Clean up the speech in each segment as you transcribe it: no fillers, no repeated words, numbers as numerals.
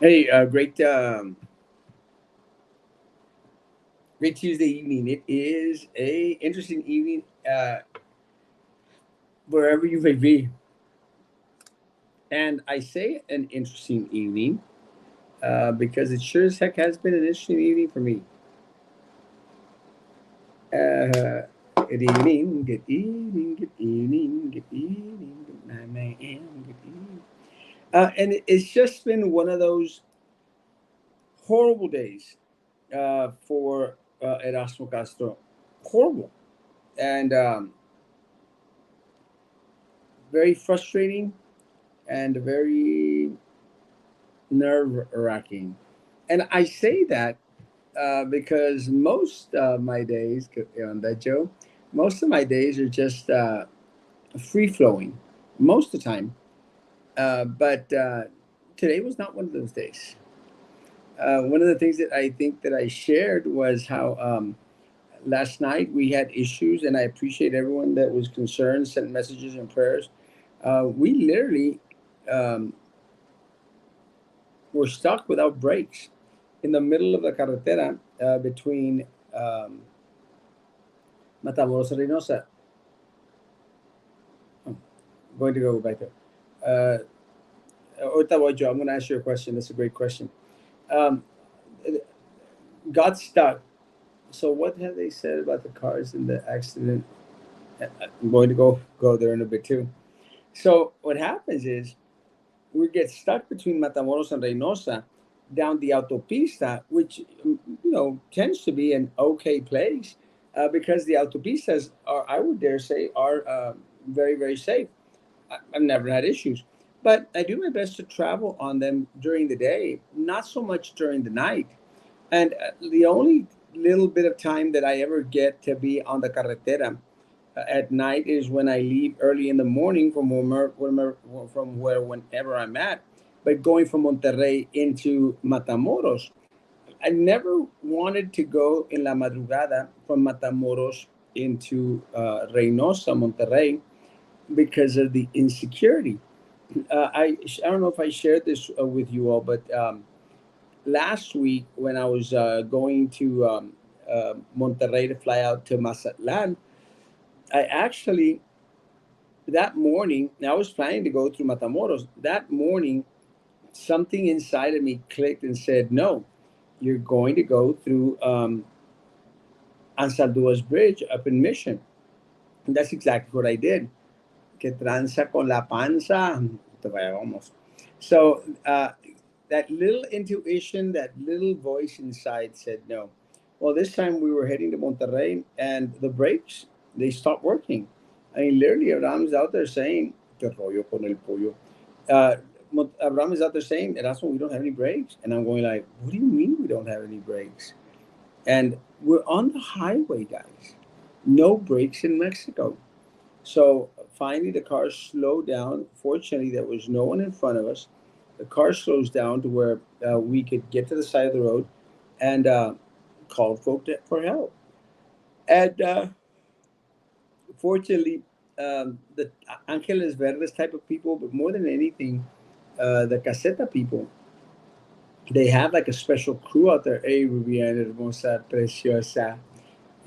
Hey, great Tuesday evening. It is a interesting evening wherever you may be, and I say an interesting evening because it sure as heck has been an interesting evening for me. Uh, Good evening, good evening, good evening, good evening, good 9 a.m., good evening. And it's just been one of those horrible days for Erasmo Castro. Horrible. And very frustrating and very nerve wracking. And I say that because most of my days, on that Joe, most of my days are just free flowing most of the time. But today was not one of those days. One of the things that I think that I shared was how last night we had issues, and I appreciate everyone that was concerned, sent messages and prayers. We literally um, were stuck without brakes in the middle of the carretera between Matamoros and Reynosa. Oh, I'm going to go back there. Ahorita Joe. I'm going to ask you a question. That's a great question. Um, got stuck. So what have they said about the cars in the accident? I'm going to go there in a bit too. So what happens is we get stuck between Matamoros and Reynosa down the autopista, which tends to be an okay place because the autopistas are, I would dare say, are very very safe. I've never had issues, but I do my best to travel on them during the day, not so much during the night. And the only little bit of time that I ever get to be on the carretera at night is when I leave early in the morning from whenever I'm at. But going from Monterrey into Matamoros, I never wanted to go in la madrugada from Matamoros into Reynosa, Monterrey, because of the insecurity. I don't know if I shared this with you all, but last week when I was going to Monterrey to fly out to Mazatlan, I actually that morning, I was planning to go through Matamoros. That morning, something inside of me clicked and said, "No, you're going to go through Ansaldua's Bridge up in Mission." And that's exactly what I did. Que tranza con la panza. Te vaya, vamos. So that little intuition, that little voice inside said no. Well, this time we were heading to Monterrey, and the brakes they stopped working. I mean, literally, Abraham is out there saying, "Que rollo con el pollo." Uh, Abraham is out there saying, "Erasmo, we don't have any brakes," and I'm going like, "What do you mean we don't have any brakes?" And we're on the highway, guys. No brakes in Mexico. So finally, the car slowed down. Fortunately, there was no one in front of us. The car slows down to where we could get to the side of the road and call for help. And fortunately, the Angeles Verdes type of people, but more than anything, the Caseta people, they have like a special crew out there. Hey, Rubiana, hermosa, preciosa,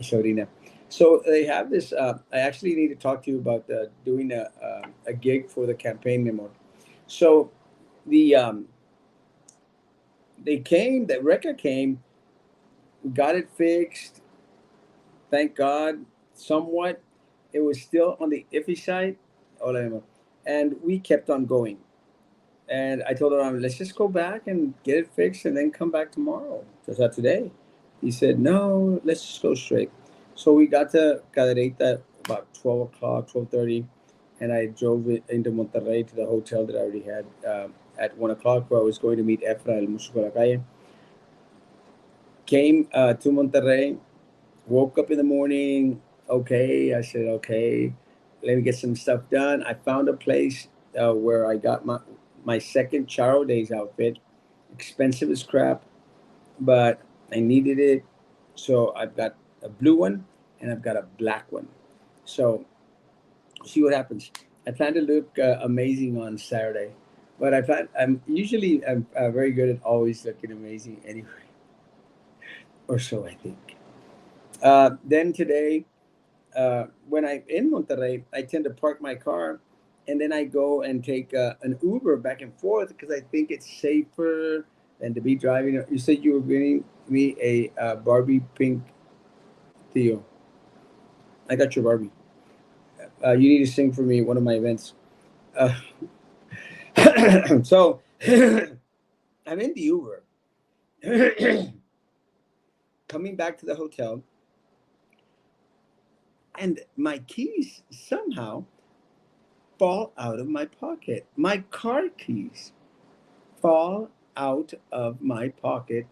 sobrina. So they have this. I actually need to talk to you about doing a gig for the campaign, Nemo. So the they came, the Reka came, we got it fixed. Thank God, somewhat. It was still on the iffy side. Hola, Nemo. And we kept on going. And I told her, let's just go back and get it fixed and then come back tomorrow. Just not today. He said, no, let's just go straight. So we got to Cadereyta about 12 o'clock, 12:30, and I drove it into Monterrey to the hotel that I already had at 1 o'clock where I was going to meet Efra, el músico de la calle. Came to Monterrey, woke up in the morning. Okay, I said, okay, let me get some stuff done. I found a place where I got my second Charo Days outfit. Expensive as crap, but I needed it. So I've got a blue one and I've got a black one. So see what happens. I plan to look amazing on Saturday But I'm very good at always looking amazing anyway, or so I think. Then today, when I'm in Monterrey, I tend to park my car, and then I go and take an Uber back and forth because I think it's safer than to be driving. You said you were getting me a Barbie pink Theo. I got your Barbie. You need to sing for me at one of my events. Uh, so I'm in the Uber, coming back to the hotel, and my keys somehow fall out of my pocket. My car keys fall out of my pocket.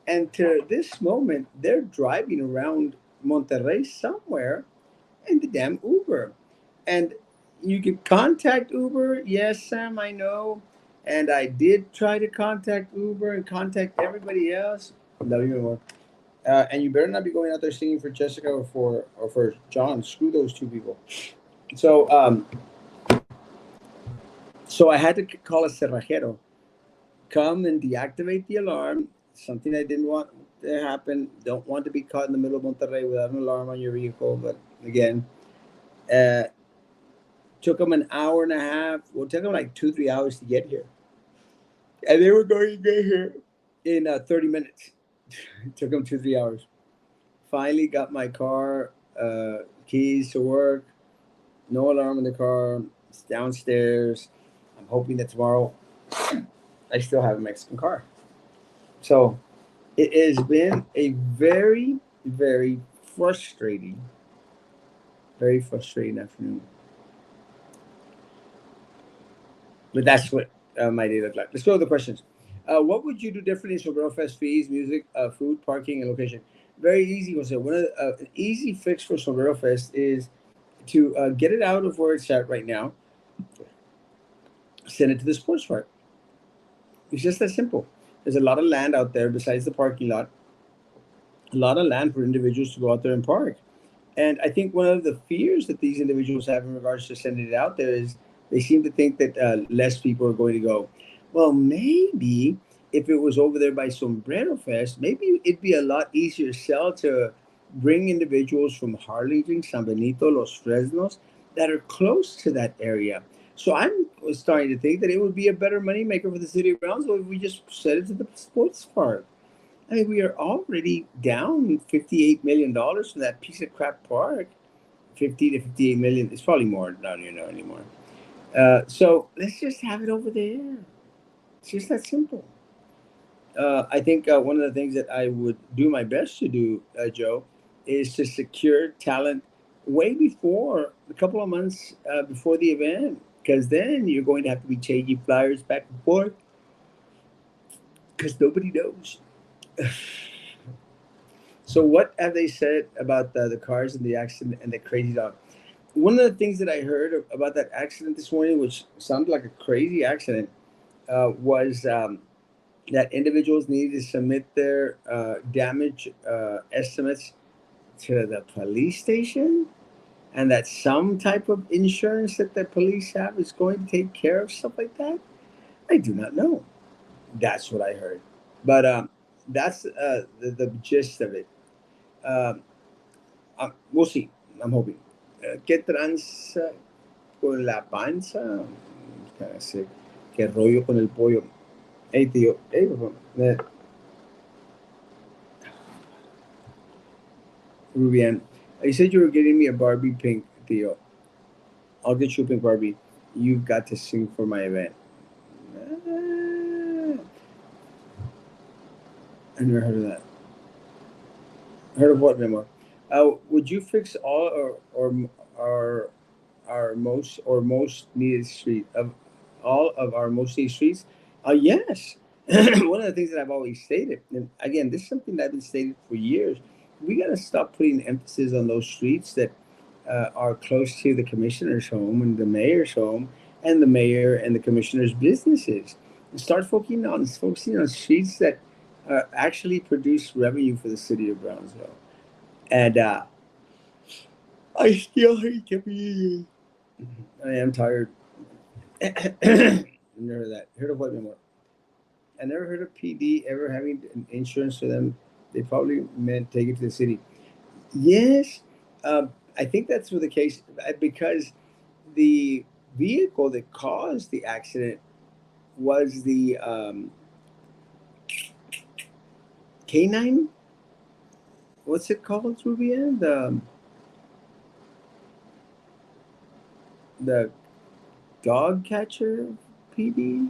And to this moment, they're driving around Monterrey somewhere in the damn Uber. And you can contact Uber. Yes, Sam, I know. And I did try to contact Uber and contact everybody else. No, even more. And you better not be going out there singing for Jessica or for John. Screw those two people. So so I had to call a cerrajero, come and deactivate the alarm. Something I didn't want to happen. Don't want to be caught in the middle of Monterrey without an alarm on your vehicle. But again, uh, took them an hour and a half. Well, it took them like 2, 3 hours to get here, and they were going to get here in 30 minutes. It took them 2, 3 hours. Finally, got my car keys to work. No alarm in the car. It's downstairs. I'm hoping that tomorrow I still have a Mexican car. So it has been a very, very frustrating, very frustrating afternoon. But that's what my day looked like. Let's go to the questions. What would you do differently for Girl Fest fees, music, food, parking, and location? Very easy, Jose. An easy fix for Sombrero Fest is to get it out of where it's at right now, send it to the sports park. It's just that simple. There's a lot of land out there besides the parking lot, a lot of land for individuals to go out there and park. And I think one of the fears that these individuals have in regards to sending it out there is they seem to think that less people are going to go. Well, maybe if it was over there by Sombrero Fest, maybe it'd be a lot easier sell to bring individuals from Harlingen, San Benito, Los Fresnos that are close to that area. So I'm starting to think that it would be a better moneymaker for the city of Brownsville if we just set it to the sports park. I mean, we are already down $58 million from that piece of crap park. 50 to 58 million. It's probably more down here now anymore. So let's just have it over there. It's just that simple. I think one of the things that I would do my best to do, Joe, is to secure talent way before a couple of months before the event, because then you're going to have to be changing flyers back and forth because nobody knows. So, what have they said about the cars and the accident and the crazy dog? One of the things that I heard about that accident this morning, which sounded like a crazy accident, was that individuals needed to submit their damage estimates to the police station, and that some type of insurance that the police have is going to take care of stuff like that. I do not know. That's what I heard, but that's the gist of it. Um, we'll see. I'm hoping. ¿Qué tranza con la panza? ¿Qué rollo con el pollo? Hey, tío. Hey, Rubian, you said you were getting me a Barbie pink, Theo. I'll get you a pink Barbie. You've got to sing for my event. I never heard of that. Heard of what, Memo? Would you fix all or our most needed street of all of our most needed streets? Yes. One of the things that I've always stated, and again, this is something that I've been stating for years. We got to stop putting emphasis on those streets that are close to the commissioner's home and the mayor's home and the mayor and the commissioner's businesses, and start focusing on streets that actually produce revenue for the city of Brownsville. And I still hate to be. I am tired. never heard of that. Heard of what anymore? I never heard of PD ever having insurance to them. They probably meant take it to the city. Yes, I think that's the case because the vehicle that caused the accident was the canine. What's it called, Rubian? The dog catcher PD.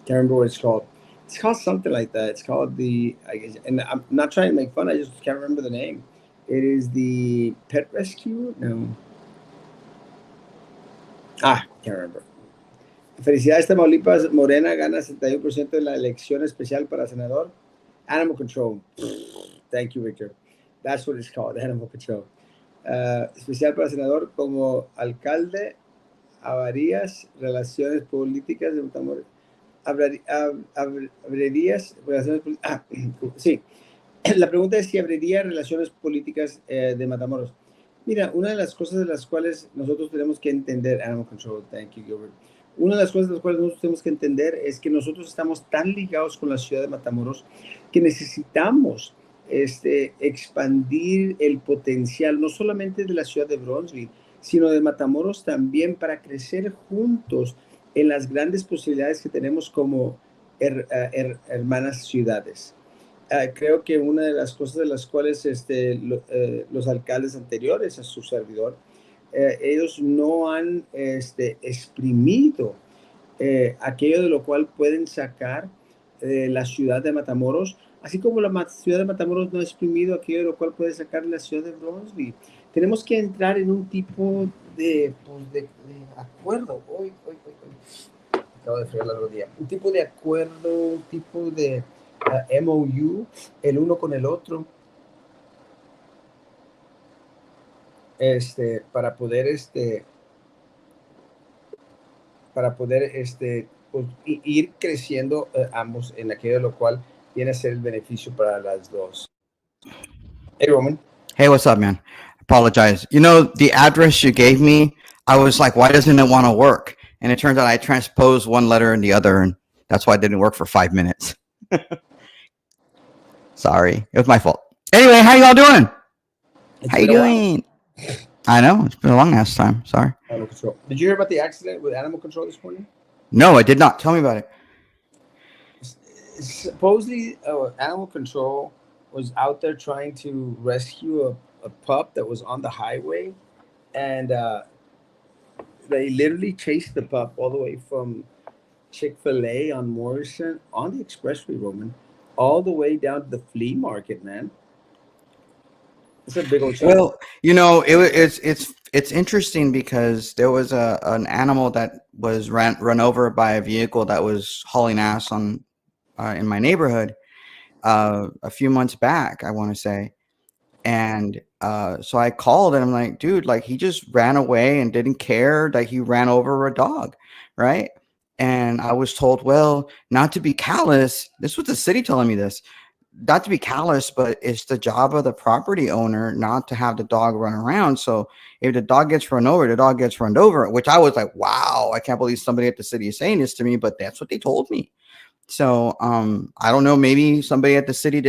Can't remember what it's called. It's called something like that. It's called the I guess, and I'm not trying to make fun. I just can't remember the name. It is the pet rescue. No, can't remember. Felicidades, Tamaulipas. Morena gana 71% de la elección especial para senador. Animal control. Thank you, Victor. That's what it's called, animal control. Especial para senador como alcalde, avarías, relaciones políticas de Matamoros. Habrerías, relaciones políticas. Sí. La pregunta es si abriría relaciones políticas de Matamoros. Mira, una de las cosas de las cuales nosotros tenemos que entender, Animal Control, thank you, Gilbert. Una de las cosas de las cuales nosotros tenemos que entender es que nosotros estamos tan ligados con la ciudad de Matamoros que necesitamos expandir el potencial, no solamente de la ciudad de Bronzeville, sino de Matamoros también para crecer juntos en las grandes posibilidades que tenemos como hermanas ciudades. Creo que una de las cosas de las cuales los alcaldes anteriores a su servidor, ellos no han exprimido aquello de lo cual pueden sacar la ciudad de Matamoros, así como la ciudad de Matamoros no ha exprimido aquello de lo cual puede sacar la ciudad de Bronzeville. Tenemos que entrar en un tipo de acuerdo. Acabo de fregar la rodilla. Un tipo de acuerdo, un tipo de MOU, el uno con el otro, para poder pues, ir creciendo ambos en aquello de lo cual viene a ser el beneficio para las dos. Hey, Roman. Hey, what's up, man? Apologize. You know, the address you gave me, I was like, why doesn't it want to work? And it turns out I transposed one letter in the other, and that's why it didn't work for 5 minutes. Sorry. It was my fault. Anyway, how y'all doing? How you doing? I know. It's been a long ass time. Sorry. Animal Control. Did you hear about the accident with Animal Control this morning? No, I did not. Tell me about it. Supposedly, Animal Control was out there trying to rescue a pup that was on the highway, and they literally chased the pup all the way from Chick-fil-A on Morrison on the expressway, Roman, all the way down to the flea market, man. It's a big old challenge. Well, you know, it's interesting because there was an animal that was run over by a vehicle that was hauling ass on in my neighborhood a few months back, I want to say. And so I called and I'm like, dude, like he just ran away and didn't care that he ran over a dog, right? And I was told, well, not to be callous. This was the city telling me this, not to be callous, but it's the job of the property owner not to have the dog run around. So if the dog gets run over, the dog gets run over, which I was like, wow, I can't believe somebody at the city is saying this to me, but that's what they told me. So I don't know, maybe somebody at the city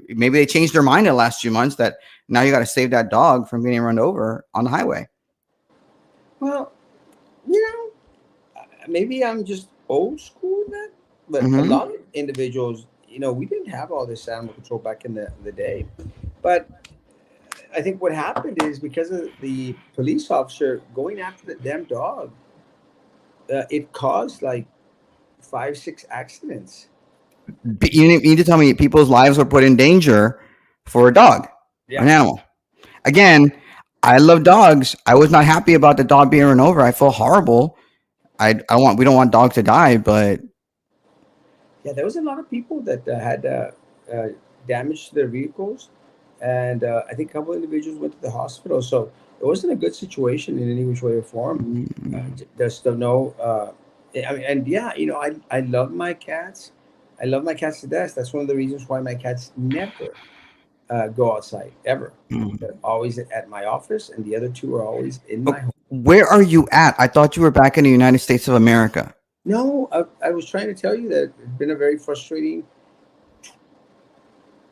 maybe they changed their mind in the last few months that now you got to save that dog from getting run over on the highway. Well, you know, maybe I'm just old school in that, but a lot of individuals, you know, we didn't have all this animal control back in the day. But I think what happened is because of the police officer going after the damn dog, it caused like 5-6 accidents. You need to tell me people's lives were put in danger for a dog, an animal. Again, I love dogs. I was not happy about the dog being run over. I feel horrible. We don't want dogs to die, but yeah, there was a lot of people that had damage to their vehicles, and I think a couple of individuals went to the hospital. So it wasn't a good situation in any which way or form. There's still no. I mean, and yeah, you know, I love my cats. I love my cats to death. That's one of the reasons why my cats never go outside ever. They're always at my office, and the other two are always in my home. Where are you at? I thought you were back in the United States of America. No, I was trying to tell you that it's been a very frustrating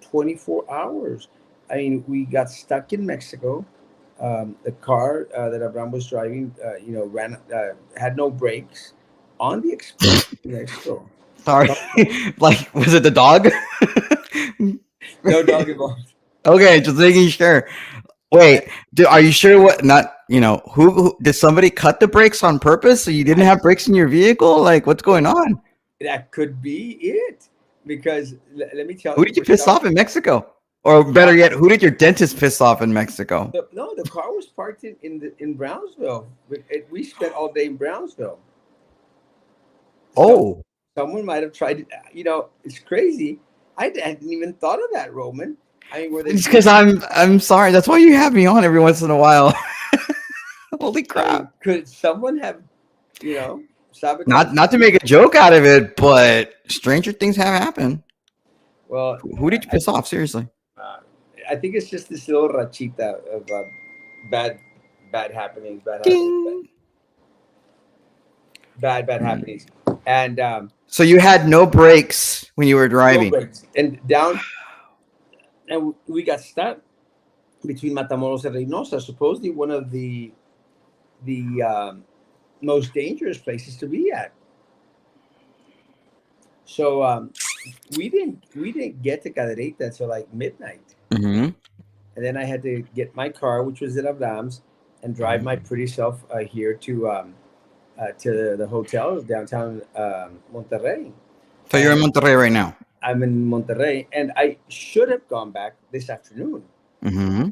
24 hours. I mean, we got stuck in Mexico. The car that Abraham was driving, ran had no brakes on the express in Mexico. Sorry. Someone, Like, was it the dog? no dog involved. Okay, just making sure. And Wait, are you sure what not, who did somebody cut the brakes on purpose so you didn't I have brakes in your vehicle? Like, what's going on? that could be it because let me tell Who you, did you for piss some, off in Mexico? Or better uh, yet, who did your dentist piss off in Mexico? no, the car was parked in Brownsville. We spent all day in Brownsville. Some Oh, someone might have tried. It's crazy. I hadn't even thought of that, Roman. I mean, were they it's because doing? I'm sorry. That's why you have me on every once in a while. Holy I mean, crap. could someone have, Not sabotaged the not to make a vehicle? joke out of it, but stranger things have happened. Well, Who did you piss off? Seriously. uh, I think it's just this little rachita of bad, bad happenings, Ding. bad happenings, and So you had no brakes when you were no driving. brakes, and down, and we got stuck between Matamoros and Reynosa. Supposedly one of the most dangerous places to be at. So we didn't get to Cadereyta till like midnight, Hmm. and then I had to get my car, which was in Abrams, and drive my pretty self here to the hotel downtown Monterrey. So you're in And Monterrey right now. I'm in Monterrey, and I should have gone back this afternoon, Hmm.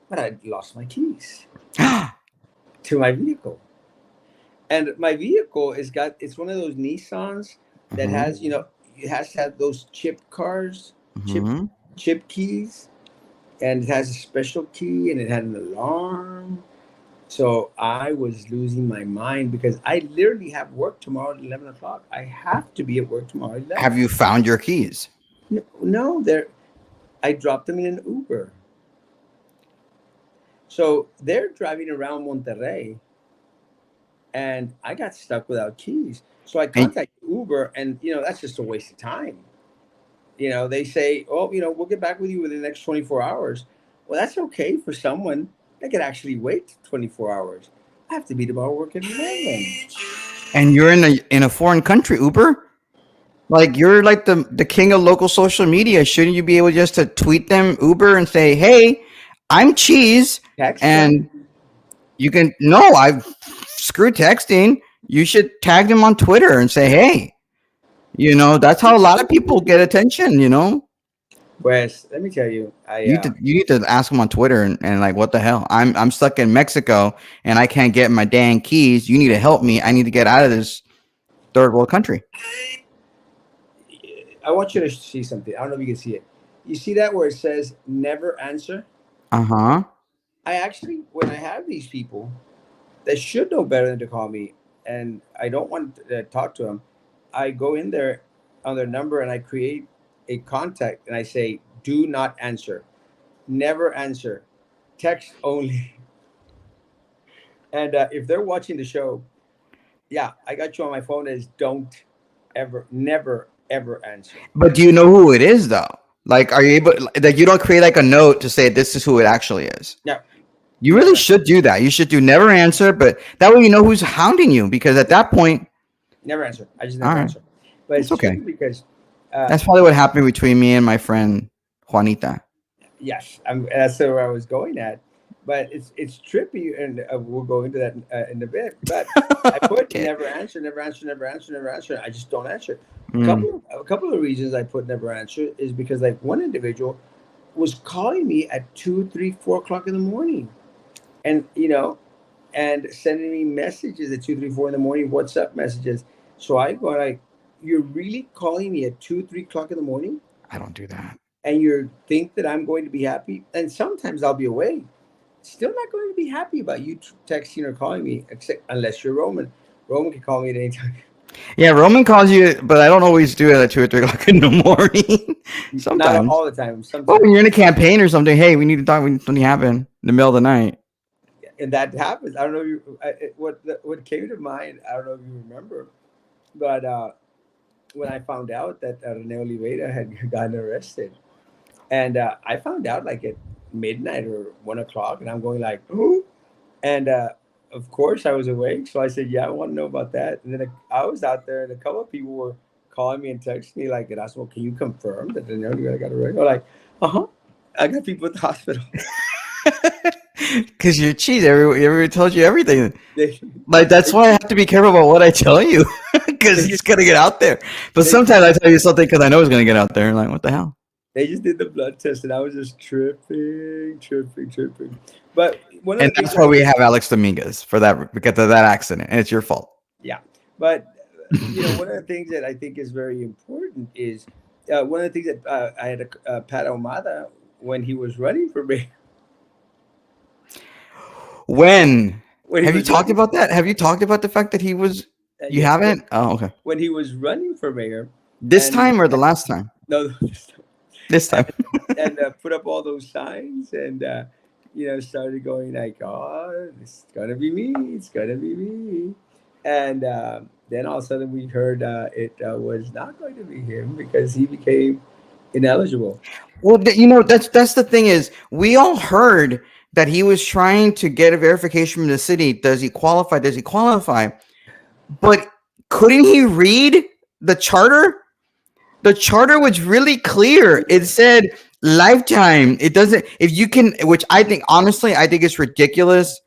but I lost my keys to my vehicle. And my vehicle it's one of those Nissans that Hmm. has, it has to have those chip cars, chip Hmm. chip keys, and it has a special key and it had an alarm. So I was losing my mind because I literally have work tomorrow at 11 o'clock. I have to be at work tomorrow at Have 11. you found your keys? No, no, I dropped them in an Uber. So they're driving around Monterrey and I got stuck without keys. So I And contacted Uber, and that's just a waste of time. They say, "Oh, we'll get back with you within the next 24 hours." Well, that's okay for someone that could actually wait 24 hours. I have to be tomorrow work at 11. and you're in a foreign country, Uber? Like you're like the king of local social media. Shouldn't you be able just to tweet them Uber and say, "Hey, I'm Cheese," Text and them. you can no, I screw texting. You should tag them on Twitter and say, "Hey, that's how a lot of people get attention. Pues let me tell you, I You need to ask them on Twitter and like, what the hell? I'm stuck in Mexico and I can't get my dang keys. You need to help me. I need to get out of this third world country. I want you to see something. I don't know if you can see it. You see that where it says never answer? Uh huh. I actually, when I have these people that should know better than to call me, and I don't want to talk to them, I go in there on their number and I create a contact and I say, do not answer, never answer, text only. And if they're watching the show, yeah, I got you on my phone as don't ever, never, ever answer. But do you know who it is though? Like, are you able? Like, you don't create like a note to say this is who it actually is. No, You really never, should do that. You should do never answer, but that way you know who's hounding you. Because at that point, never answer. I just all never right, answer. But it's it's okay. tricky because uh, That's probably what happened between me and my friend Juanita. yes, that's where I was going at. But it's trippy, and we'll go into that in a bit. But I put Okay. never answer, never answer, never answer, never answer. I just don't answer. Mm. A couple of reasons I put never answer is because like one individual was calling me at 2, 3, 4 o'clock in the morning, and and sending me messages at 2, 3, 4 in the morning, WhatsApp messages. So I go like, "You're really calling me at 2, 3 o'clock in the morning?" I don't do that. And you think that I'm going to be happy, and sometimes I'll be away, still not going to be happy about you texting or calling me, except unless you're Roman. Roman can call me at any time. Yeah, Roman calls you, but I don't always do it at 2 or 3 o'clock in the morning. Not Sometimes. all the time. Well, when Sometimes. you're in a campaign or something, hey, we need to talk. We need something happen in the middle of the night. and that happens. I don't know if you, what came to mind. I don't know if you remember, but when I found out that Rene Oliveira had gotten arrested, and I found out like at midnight or 1 o'clock, and I'm going like, who? And of course, I was awake, so I said, "Yeah, I want to know about that." And then I was out there, and a couple of people were calling me and texting me like, "Erasmo, can you confirm that the I got arrested?" I'm like, "Uh huh." I got people at the hospital. Because you're cheating. Everyone told you everything. They, Like that's they, why I have to be careful about what I tell you, they because it's just, gonna get out there. But they sometimes I tell you something because I know it's gonna get out there. And like, what the hell? they just did the blood test, and I was just tripping. But one of And the things that's that why we have Alex Dominguez for that because of that accident, and it's your fault. yeah, but one of the things that I think is very important is one of the things that I had Pat Omada when he was running for mayor. When When he have you was talked running, about that? Have you talked about the fact that he was? You yes, haven't? Oh, okay. when he was running for mayor, This and time or the last time? no, This time. and put up all those signs, and started going like, "Oh, it's gonna be me! It's gonna be me!" And then all of a sudden we heard it was not going to be him because he became ineligible. Well, that's the thing is we all heard that he was trying to get a verification from the city. Does he qualify? Does he qualify? But couldn't he read the charter? The charter was really clear. It said lifetime. It doesn't, if you can, which I think, honestly, I think it's ridiculous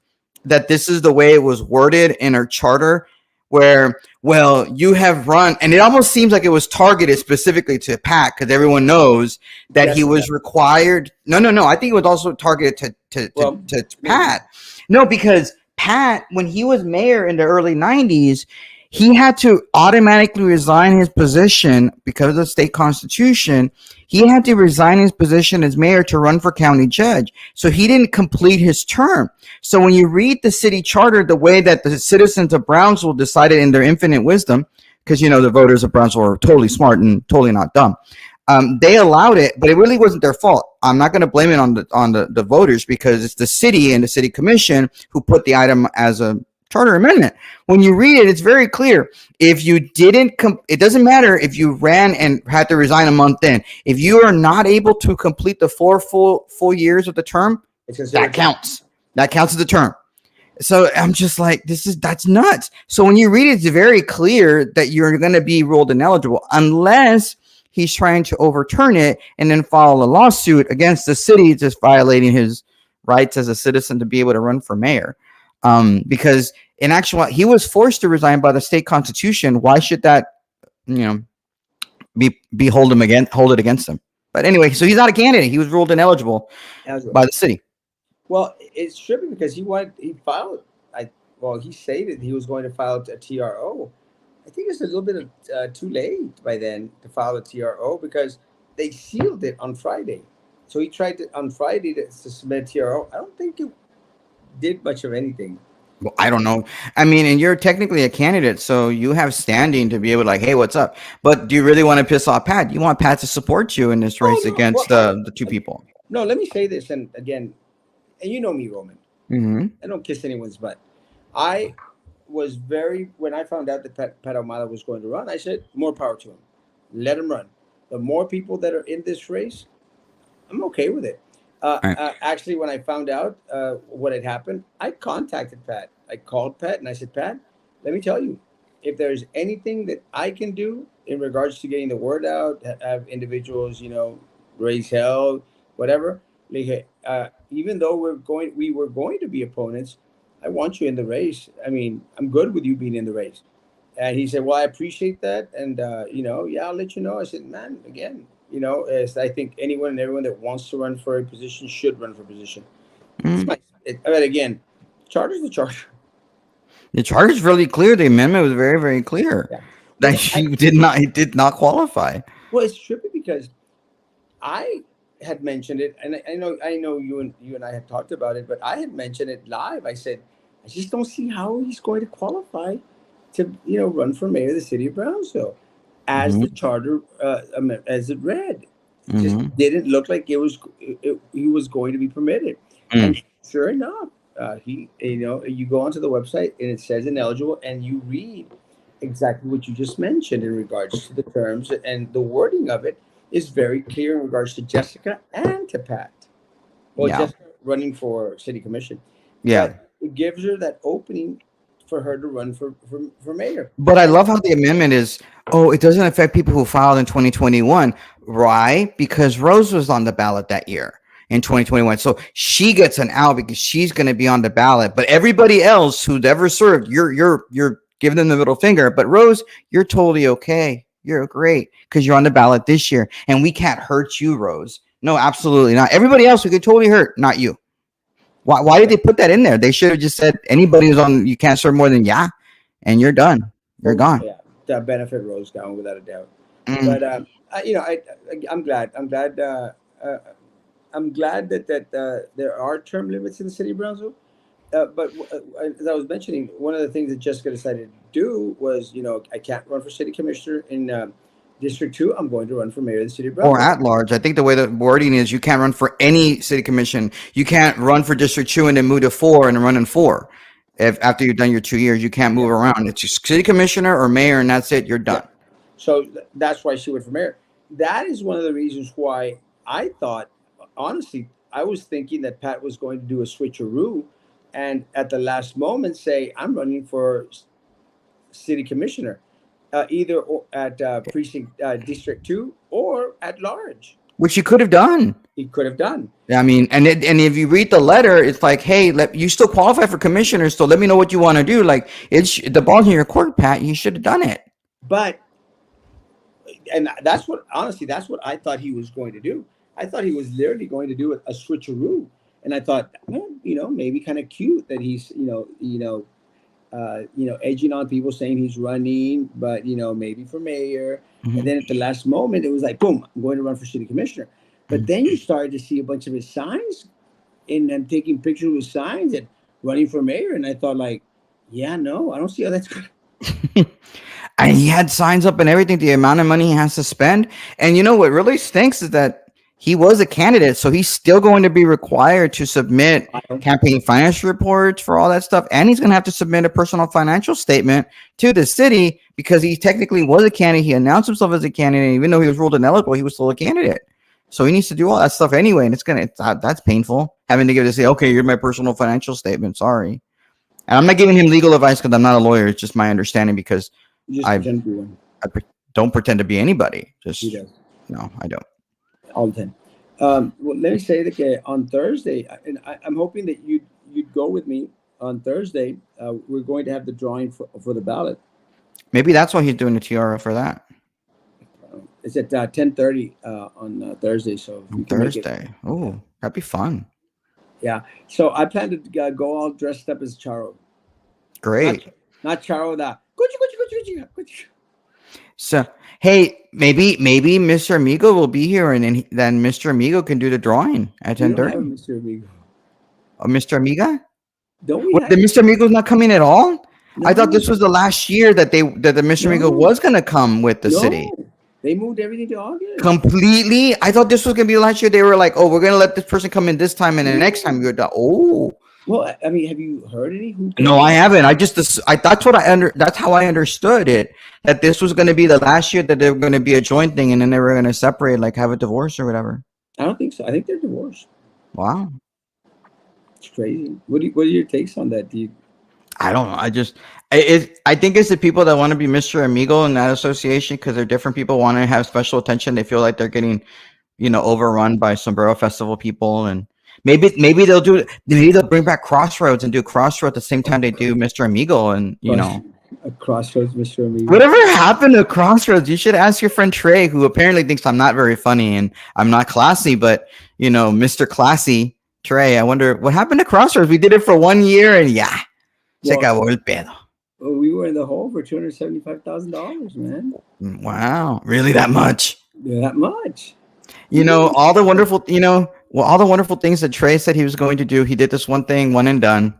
that this is the way it was worded in our charter, where, well, you have run, and it almost seems like it was targeted specifically to Pat because everyone knows that he Jessica, was required. No. I think it was also targeted well, to maybe. Pat. No, because Pat, when he was mayor in the early 90s, he had to automatically resign his position because of the state constitution. He had to resign his position as mayor to run for county judge. So he didn't complete his term. So when you read the city charter, the way that the citizens of Brownsville decided in their infinite wisdom, because the voters of Brownsville are totally smart and totally not dumb. They allowed it, but it really wasn't their fault. I'm not going to blame it on the voters because it's the city and the city commission who put the item as a charter amendment. When you read it, it's very clear. If you didn't, it doesn't matter if you ran and had to resign a month in. If you are not able to complete the 4 full years of the term, It's considered that counts. That counts as a term. So I'm just like, that's nuts. So when you read it, it's very clear that you're going to be ruled ineligible unless he's trying to overturn it and then file a lawsuit against the city, just violating his rights as a citizen to be able to run for mayor. Because in actual, he was forced to resign by the state constitution. Why should that, you know, be hold it against him? But anyway, so he's not a candidate. He was ruled ineligible eligible. by the city. Well, it's trippy because he filed. He stated he was going to file a TRO. I think it's a little bit of, too late by then to file a TRO because they sealed it on Friday. So he tried on Friday to submit a TRO. I don't think it did much of anything. Well, I don't know. I mean, and you're technically a candidate, so you have standing to be able to like, hey, what's up? But do you really want to piss off Pat? You want Pat to support you in this Oh race no! against Well, the two people. no. Let me say this, and again, and you know me, Roman. Mm-hmm. I don't kiss anyone's butt. I was very when I found out that Pat Ahumada was going to run. I said, more power to him. Let him run. The more people that are in this race, I'm okay with it. All right. Actually, when I found out what had happened, I contacted Pat. I called Pat and I said, Pat, let me tell you, if there's anything that I can do in regards to getting the word out, have individuals, raise hell, whatever. Like, even though we were going to be opponents, I want you in the race. I mean, I'm good with you being in the race. And he said, "Well, I appreciate that, and yeah, I'll let you know." I said, "Man, again, as I think anyone and everyone that wants to run for a position should run for a position." It's Mm. my, but again, charter's the charter. The charter is really clear. The amendment was very, very clear Yeah. Well, that he did not qualify. it's trippy because I had mentioned it, and I know you and I had talked about it, but I had mentioned it live. I said, I just don't see how he's going to qualify to run for mayor of the city of Brownsville, as Mm-hmm. the charter as it read. It just Mm-hmm. didn't look like he was going to be permitted, Mm. and sure enough. He, you go onto the website and it says ineligible, and you read exactly what you just mentioned in regards to the terms, and the wording of it is very clear in regards to Jessica and to Pat. Well, Yeah. Jessica running for city commission, Yeah. but it gives her that opening for her to run for mayor. But I And love how the amendment is, oh, it doesn't affect people who filed in 2021. Right? Because Rose was on the ballot that year in 2021. So she gets an out because she's going to be on the ballot. But everybody else who's ever served, you're giving them the middle finger. But Rose, you're totally okay. You're great because you're on the ballot this year. And we can't hurt you, Rose. No, absolutely not. Everybody else we could totally hurt, not you. Why did yeah, they put that in there? They should have just said anybody who's on, you can't serve more than yeah, and you're done. You're well, gone. yeah, that benefit Rose down without a doubt. Mm. But I'm glad. Uh, I'm glad that there are term limits in the city of Brownsville. But as I was mentioning, one of the things that Jessica decided to do was, I can't run for city commissioner in District 2. I'm going to run for mayor of the city of Or Brownsville. at large. I think the way the wording is, you can't run for any city commission. You can't run for District 2 and then move to 4 and run in 4. If after you've done your 2 years, you can't Yeah, move around. It's just city commissioner or mayor, and that's it. You're yeah. done. So that's why she went for mayor. That is one of the reasons why I thought, honestly, I was thinking that Pat was going to do a switcheroo and at the last moment say, I'm running for city commissioner, either at precinct District 2 or at large. Which you could have done. He could have done. I mean, and if you read the letter, it's like, hey, you still qualify for commissioner, so let me know what you want to do. Like, it's the ball's in your court, Pat. You should have done it. But and that's what honestly that's what I thought he was going to do. I thought he was literally going to do a switcheroo, and I thought, well, maybe kind of cute that he's edging on people saying he's running, but maybe for mayor. And Mhm. then at the last moment, it was like, boom, I'm going to run for city commissioner. But then you started to see a bunch of his signs, and I'm taking pictures with signs and running for mayor, and I thought like, yeah, no, I don't see how that's going. And he had signs up and everything, the amount of money he has to spend. And you know what really stinks is that he was a candidate, so he's still going to be required to submit To. campaign finance reports for all that stuff. And he's going to have to submit a personal financial statement to the city because he technically was a candidate. He announced himself as a candidate. Even though he was ruled ineligible, he was still a candidate. So he needs to do all that stuff anyway. And that's painful having to give to say, okay, you're my personal financial statement. Sorry. And I'm not giving him legal advice because I'm not a lawyer. It's just my understanding because You just I pretend to be one. I don't pretend to be anybody. He Just does no, I don't. all the time. Well, let me say that on Thursday, and I'm hoping that you'd go with me on Thursday. We're going to have the drawing for the ballot. Maybe that's why he's doing the tiara for that It's at 10:30 on Thursday, so if on you can make it, Thursday. Oh, that'd be fun. yeah. So I plan to go all dressed up as Charo, not Great. not Charo the Gucci, Gucci, Gucci, Gucci, Gucci. So hey, maybe Mr. Amigo will be here, and then Mr. Amigo can do the drawing at We ten don't have a thirty. Mr. Amigo, Oh, Mr. Amiga? don't we What? have? The Mr. Amigo's not coming at all? I thought No, this was the last year that the Mr. Amigo no, was gonna come with the city. no. They moved everything to August. Completely. I thought this was gonna be last year. They were like, "Oh, we're gonna let this person come in this time, and then the next time No. you're done." Oh, Well, I mean, have you heard any? Who no, I cares? haven't. I that's what I under. That's how I understood it. That this was gonna be the last year that they were gonna be a joint thing, and then they were gonna separate, like have a divorce or whatever. I don't think so. I think they're divorced. Wow. It's crazy. What are your takes on that? Do you? I don't know. I think it's the people that want to be Mr. Amigo in that association because they're different people want to have special attention. They feel like they're getting overrun by sombrero festival people, and maybe they'll bring back Crossroads and do Crossroads at the same time they do Mr. Amigo, and Cross, a crossroads, Mr. Amigo. whatever happened to Crossroads. You should ask your friend Trey, who apparently thinks I'm not very funny and I'm not classy, but Mr. Classy Trey, I wonder what happened to Crossroads. We did it for 1 year, and yeah, se Well, acabó el pedo. we were in the hole for $275,000, man. Wow, really that much? That much. All the wonderful, all the wonderful things that Trey said he was going to do. He did this one thing, one and done.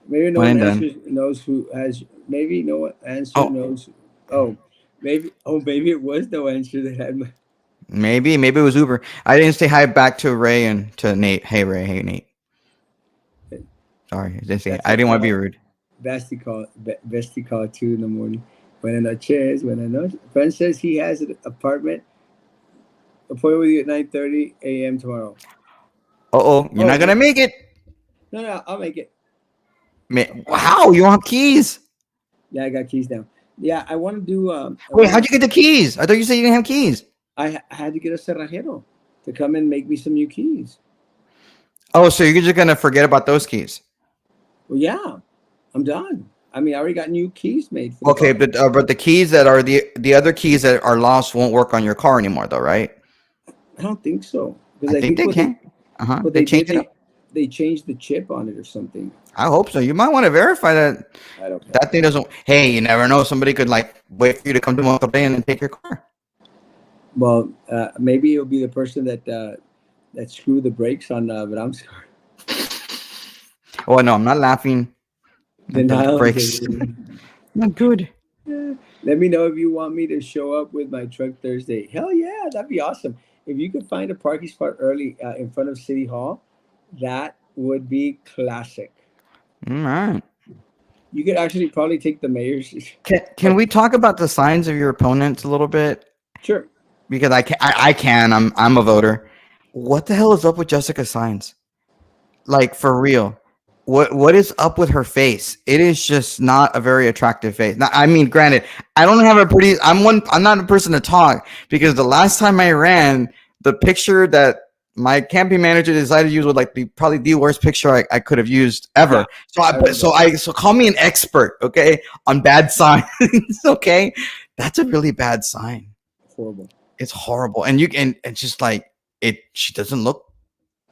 Maybe no One one and done. knows who has. Maybe no one answer Oh, knows. Oh, maybe. Oh, maybe it was no answer that had. maybe it was Uber. I didn't say hi back to Ray and to Nate. Hey Ray, hey Nate. Sorry, That's I what didn't want to be rude. Bestie call at 2 in the morning. Buenas noches, buenas noches. Friend says he has an appointment with you at 9:30 a.m. tomorrow. Oh, you're Oh not gonna no, make it. no, I'll make it. Uh, How you don't have keys? yeah, I got keys now. Yeah, I want to do. I Wait, want how'd to. you get the keys? I thought you said you didn't have keys. I had to get a cerrajero to come and make me some new keys. Oh, so you're just gonna forget about those keys? Well, yeah, I'm done. I mean, I already got new keys made for the Okay, car. but the keys that are the other keys that are lost won't work on your car anymore, though, right? I don't think so because I I think think they can. Uh huh. what They they change did it up. they changed the chip on it or something. I hope so. You might want to verify that I don't care. that thing doesn't. Hey, you never know. Somebody could like wait for you to come to Monterrey and then take your car. Well, maybe it'll be the person that screwed the brakes on Bram's car. Oh no, I'm not laughing at the Denial of brakes. delivery. Not good. Let me know if you want me to show up with my truck Thursday. Hell yeah, that'd be awesome. If you could find a parking spot early in front of City Hall, that would be classic. All right. You could actually probably take the mayor's. Can we talk about the signs of your opponents a little bit? Sure. Because I can. I'm a voter. What the hell is up with Jessica Signs? Like for real. What is up with her face? It is just not a very attractive face. Now, I mean, granted, I don't have a pretty I'm not a person to talk because the last time I ran, the picture that my campaign manager decided to use was like probably the worst picture I could have used Yeah, ever. So I remember. so call me an expert, okay, on bad signs. Okay. That's a really bad sign. Horrible. It's horrible. And it's just like she doesn't look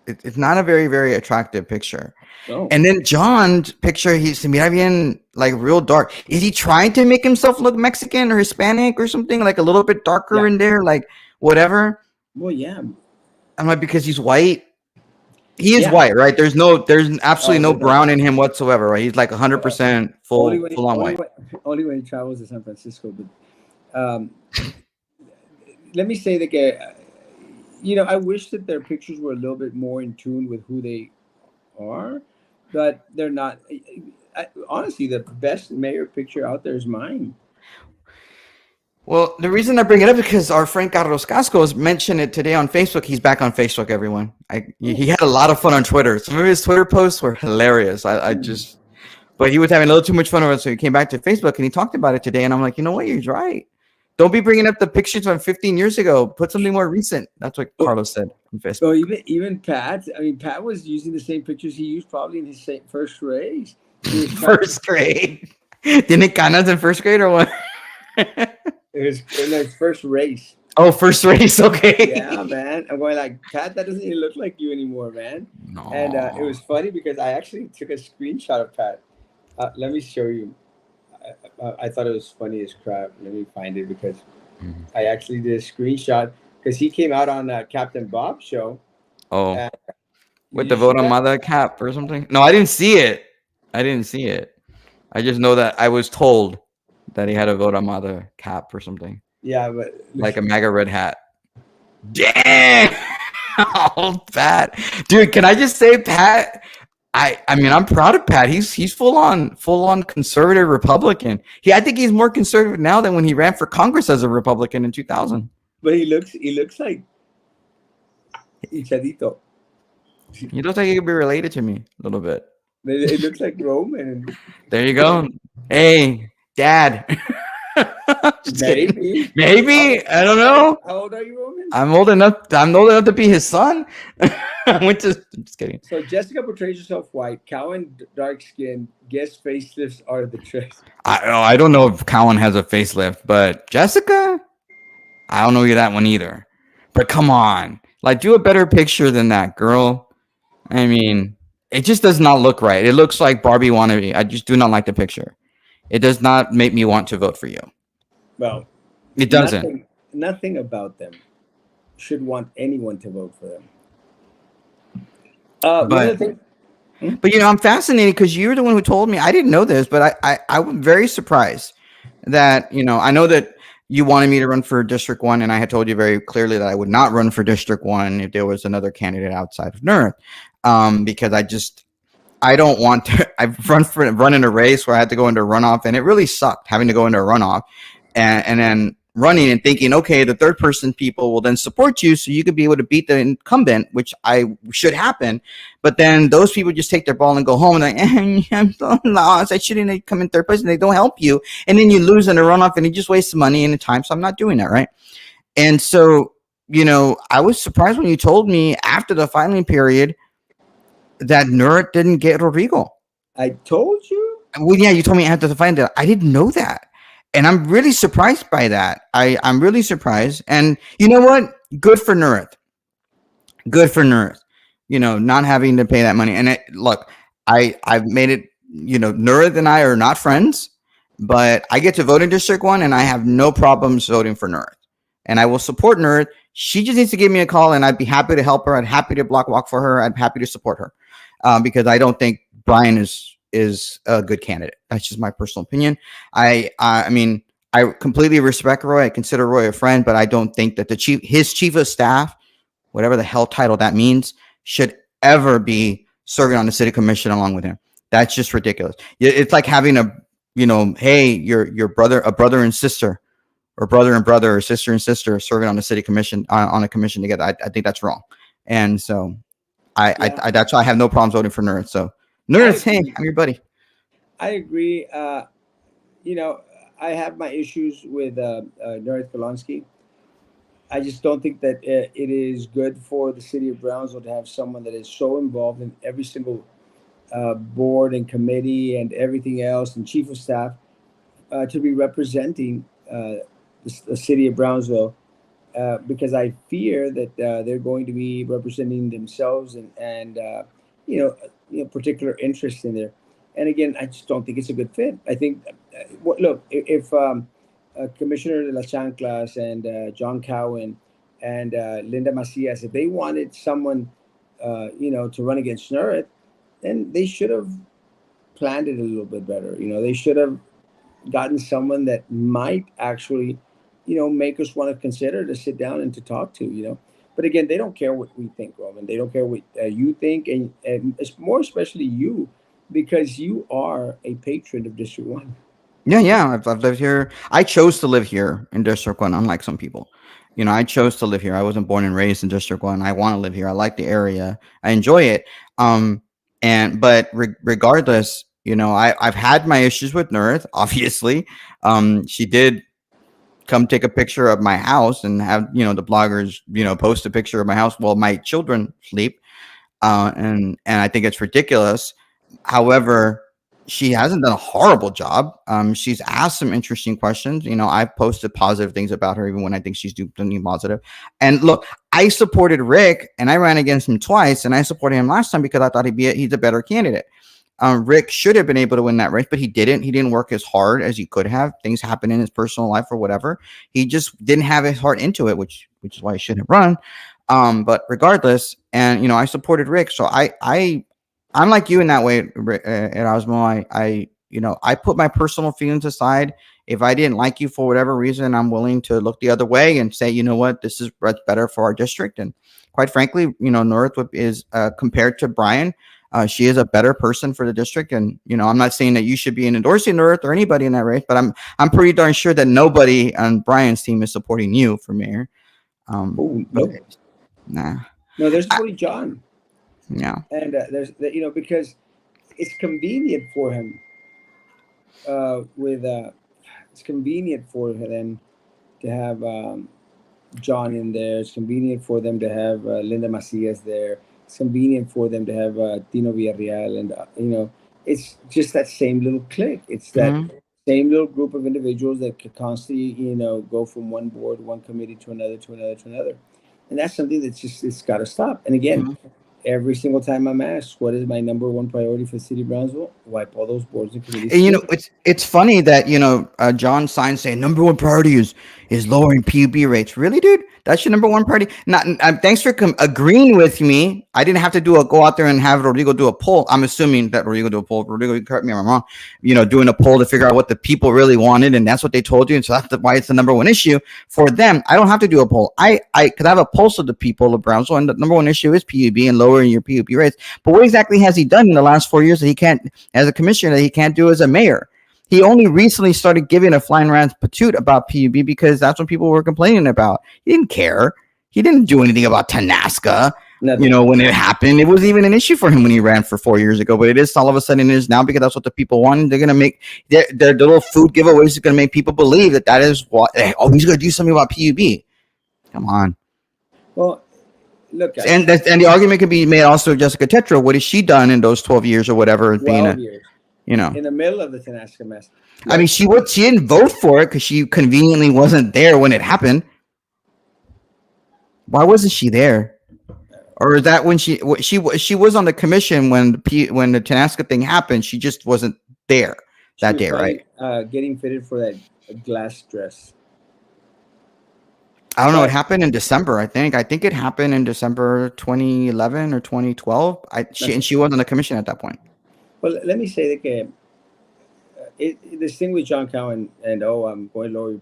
it's not a very, very attractive picture. Oh, And then John's picture, he's se mira bien, like real dark. Is he trying to make himself look Mexican or Hispanic or something, like a little bit darker yeah. in there, like whatever? Well, yeah. I'm like, because he's white. He is Yeah. white, right? There's absolutely Oh, no there's no brown doubt. in him whatsoever, right? He's like Uh, 100% only full on only white. when only when he travels to San Francisco. But let me say that I wish that their pictures were a little bit more in tune with who they are, but they're not. Honestly, the best mayor picture out there is mine. Well, the reason I bring it up is because our friend Carlos Cascos mentioned it today on Facebook. He's back on Facebook, everyone. Oh, He had a lot of fun on Twitter. Some of his Twitter posts were hilarious. I hmm. just But he was having a little too much fun of it, so he came back to Facebook and he talked about it today. And I'm like, you know what? You're right. Don't be bringing up the pictures from 15 years ago. Put something more recent. That's what Oh, Carlos said on oh, Facebook. even Pat. I mean, Pat was using the same pictures he used probably in his first race. He was trying. First grade. Didn't canas in first grade or what? It was in his first race. Oh, first race. Yeah, Okay. man. I'm going like Pat. That doesn't even look like you anymore, man. And it No. was funny because I actually took a screenshot of Pat. Let me show you. I thought it was funny as crap. Let me find it because Mhm. I actually did a screenshot because he came out on Captain Bob's show. Oh, And did with you the see vote on that? mother cap or something? No, I didn't see it. I didn't see it. I just know that I was told that he had a vote on mother cap or something, Yeah, but like a MAGA red hat. Damn. Oh, Pat, dude. Can I just say, Pat? I mean, I'm proud of Pat. He's full on conservative Republican. I think he's more conservative now than when he ran for Congress as a Republican in 2000. he looks like Ichadito. He looks like he could be related to me a little bit. It looks like Roman. There you go. Hey, Dad. Just kidding. Maybe. How, Maybe I don't how, know. how old are you, Roman? I'm old enough. I'm old enough to be his son. I went to. Just kidding. So Jessica portrays herself white. Cowan dark skin. Guess facelifts are the trick. I don't know if Cowan has a facelift, but Jessica, I don't know you that one either. But come on, like do a better picture than that, girl. I mean, it just does not look right. It looks like Barbie wannabe. I just do not like the picture. It does not make me want to vote for you. Well, It doesn't. nothing about them should want anyone to vote for them. The other But thing, hmm? but I'm fascinated because you're the one who told me. I didn't know this, but I was very surprised that I know that you wanted me to run for District 1, and I had told you very clearly that I would not run for District 1 if there was another candidate outside of Nerd, because I don't want to. I've run in a race where I had to go into a runoff, and it really sucked having to go into a runoff, and then running and thinking, okay, the third person people will then support you, so you could be able to beat the incumbent, which I should happen. But then those people just take their ball and go home, and like, I'm so lost. I shouldn't come in third place, and they don't help you, and then you lose in a runoff, and you just waste money and the time. So I'm not doing that, right? And so, I was surprised when you told me after the filing period that Nerd didn't get Rodrigo. I told you. Well, yeah, you told me after the filing that. I didn't know that. And I'm really surprised by that. I'm really surprised. And you know what? Good for Nerd. Good for Nerd. Not having to pay that money. And look, I've made it, Nerd and I are not friends, but I get to vote in District 1 and I have no problems voting for Nerd. And I will support Nerd. She just needs to give me a call and I'd be happy to help her. I'd happy to block walk for her. I'd happy to support her. Because I don't think Brian is a good candidate. That's just my personal opinion. I mean, I completely respect Roy. I consider Roy a friend, but I don't think that his chief of staff, whatever the hell title that means, should ever be serving on the city commission along with him. That's just ridiculous. It's like having hey, your a brother and sister, or brother and brother, or sister and sister serving on the city commission on a commission together. I think that's wrong. And so Yeah, that's why I have no problems voting for Nerds. So I Nerds, hey, agree. I'm your buddy. I agree. You know, I have my issues with North Golonsky. I just don't think that it is good for the city of Brownsville to have someone that is so involved in every single board and committee and everything else, and chief of staff, to be representing the city of Brownsville, because I fear that they're going to be representing themselves and particular interests in there. And again, I just don't think it's a good fit. I think, look, if Commissioner de las Chanclas and John Cowan and Linda Macias, if they wanted someone, to run against Snurrit, then they should have planned it a little bit better. They should have gotten someone that might actually, make us want to consider to sit down and to talk to. But again, they don't care what we think, Roman. They don't care what you think, and it's more especially you, because you are a patron of District 1. Yeah. I've lived here. I chose to live here in District 1, unlike some people. I chose to live here. I wasn't born and raised in District 1. I want to live here. I like the area. I enjoy it. Um, but regardless, I've had my issues with Nerth, obviously. She did come take a picture of my house and have, the bloggers, post a picture of my house while my children sleep. And I think it's ridiculous. However, she hasn't done a horrible job. She's asked some interesting questions. I've posted positive things about her, even when I think she's doing something positive. And look, I supported Rick, and I ran against him twice, and I supported him last time because I thought he's a better candidate. Rick should have been able to win that race, but he didn't. He didn't work as hard as he could have. Things happen in his personal life or whatever. He just didn't have his heart into it, which is why he shouldn't run. But regardless, and I supported Rick, so I'm like you in that way, Erasmo. I put my personal feelings aside. If I didn't like you for whatever reason, I'm willing to look the other way and say, you know what, this is better for our district. And quite frankly, North is compared to Brian. She is a better person for the district, and I'm not saying that you should be endorsing North or anybody in that race, but I'm pretty darn sure that nobody on Brian's team is supporting you for mayor. Oh, But nope. nah, No, there's I, supporting John, yeah. and because it's convenient for him. With It's convenient for them to have John in there. It's convenient for them to have Linda Macias there. It's convenient for them to have Tino Villarreal, and it's just that same little clique. It's that Mhm, same little group of individuals that could constantly, go from one board, one committee to another, to another, to another, and that's something that's just it's got to stop. And again, mhm. every single time I'm asked, what is my number one priority for the city of Brownsville? Wipe all those boards and committees And clean. it's funny that John Signs saying number one priority is lowering PUB rates. Really, dude? That's your number one priority. Not. Thanks for agreeing with me. I didn't have to go out there and have Rodrigo do a poll. I'm assuming that Rodrigo do a poll. Rodrigo, you correct me if I'm wrong. Doing a poll to figure out what the people really wanted, and that's what they told you, and so that's why it's the number one issue for them. I don't have to do a poll. I because I have a pulse of the people of Brownsville, and the number one issue is PUB and lowering your PUP rates. But what exactly has he done in the last 4 years that he can't, as a commissioner, that he can't do as a mayor? He only recently started giving a flying rat's patootie about PUB because that's what people were complaining about. He didn't care. He didn't do anything about Tanasca. Nothing. When it happened, it wasn't even an issue for him when he ran for 4 years ago. But it is all of a sudden it is now because that's what the people want. They're gonna make their little food giveaways are gonna make people believe that is what. Oh, he's gonna do something about PUB. Come on. Well, look, And guys. the argument could be made also of Jessica Tetra. What has she done in those 12 years or whatever? Being 12 years you know, in the middle of the Tanasca mess. I mean, Look, she didn't vote for it because she conveniently wasn't there when it happened. Why wasn't she there? Or is that when she was on the commission when the Tanasca thing happened? She just wasn't there she that was day, right? probably getting fitted for that glass dress. I don't know. It But happened in December. I think it happened in December 2011 or 2012. that's She was on the commission at that point. well. Let me say that this thing with John Cowan and I'm going to lower your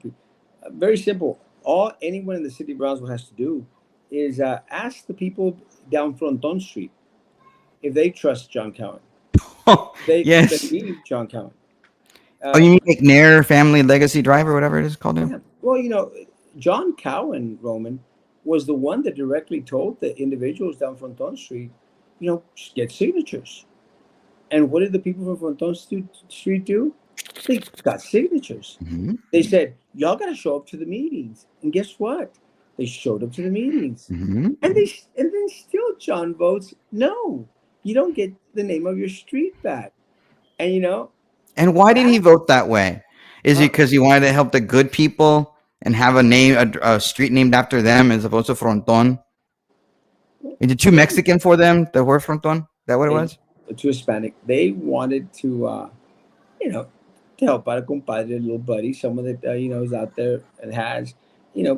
very simple. All anyone in the city of Brownsville has to do is ask the people down Fronton Street if they trust John Cowan. They Yes. believe John Cowan. Oh, Uh, you mean McNair Family Legacy Drive or whatever it is called now? yeah. Well, John Cowan, Roman, was the one that directly told the individuals down Fronton Street, just get signatures. And what did the people from Street do? They got signatures. Mm-hmm. They said, y'all got to show up to the meetings. And guess what? They showed up to the meetings. Mm-hmm. And then still John votes, no, you don't get the name of your street back. And And why did he that, vote that way? Is it huh? because he wanted to help the good people and have a street named after them as opposed to Fronton? Is it too Mexican for them, the word Fronton? Is that what it They, was? to Hispanic, they wanted you know, to help out a compadre, little buddy, someone that, is out there and has,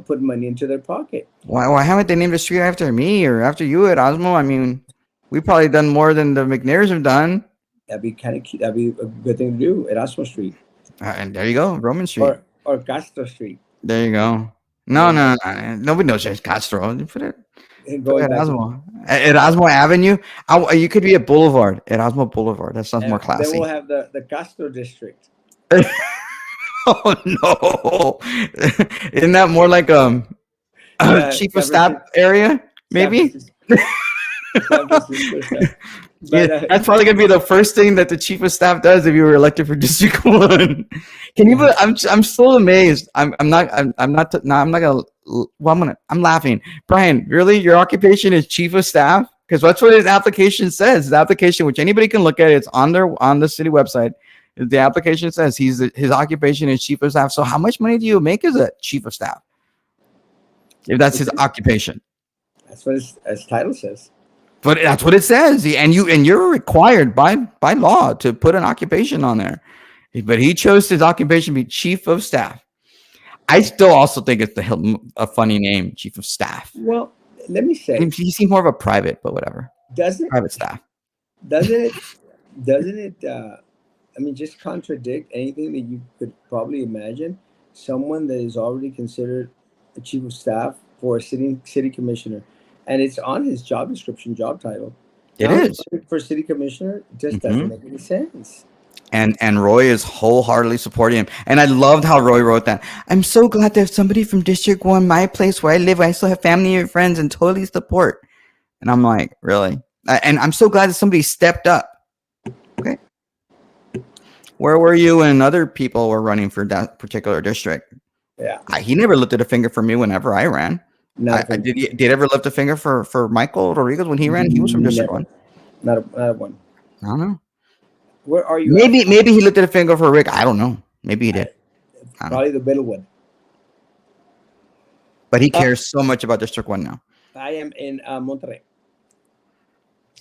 put money into their pocket. Why haven't they named a street after me or after you, Erasmo? I mean, we've probably done more than the McNairs have done. That'd be kind of cute. That'd be a good thing to do. Erasmo Street And there you go, Roman Street. or Castro Street. There you go. No, And no, no, nobody knows it's Castro. Put going back to Erasmo. Erasmo Avenue. You could be a boulevard. Erasmo Boulevard. That sounds more then we'll classy. have the Castro district. Oh no! Isn't that more like chief of San staff Francisco, area? San Maybe. Francisco, San Francisco stuff. Yeah, But that's probably gonna be the first thing that the chief of staff does if you were elected for District 1. Can you? I'm still amazed. I'm not. I'm not. No, I'm not gonna. Well, I'm laughing. Brian, really? Your occupation is chief of staff? Because that's what his application says. His application, which anybody can look at, it's on the city website. The application says his occupation is chief of staff. So how much money do you make as a chief of staff? If that's his occupation. that's what his title says. But that's what it says. You're required by law to put an occupation on there. But he chose his occupation to be chief of staff. I still also think it's a funny name, chief of staff. Well, let me say, He seems more of a private, but whatever. doesn't Private staff. doesn't it doesn't it I mean, just contradict anything that you could probably imagine? Someone that is already considered a chief of staff for a city commissioner, and it's on his job description, job title. It Now he's is. running for city commissioner. It just Mhm. doesn't make any sense. And Roy is wholeheartedly supporting him. And I loved how Roy wrote that. I'm so glad there's somebody from District 1, my place where I live, where I still have family and friends and totally support. And I'm like, really? And I'm so glad that somebody stepped up. Okay. Where were you when other people were running for that particular district? Yeah, He never lifted a finger for me whenever I ran. nothing. Did he ever lift a finger for Michael Rodriguez when he ran? He was from District Never. 1. Not a one. I don't know. Where are you at? Maybe he lifted a finger for Rick. I don't know. Maybe he did. I don't know. Probably the middle one. But he cares so much about District 1 now. I am in Monterrey.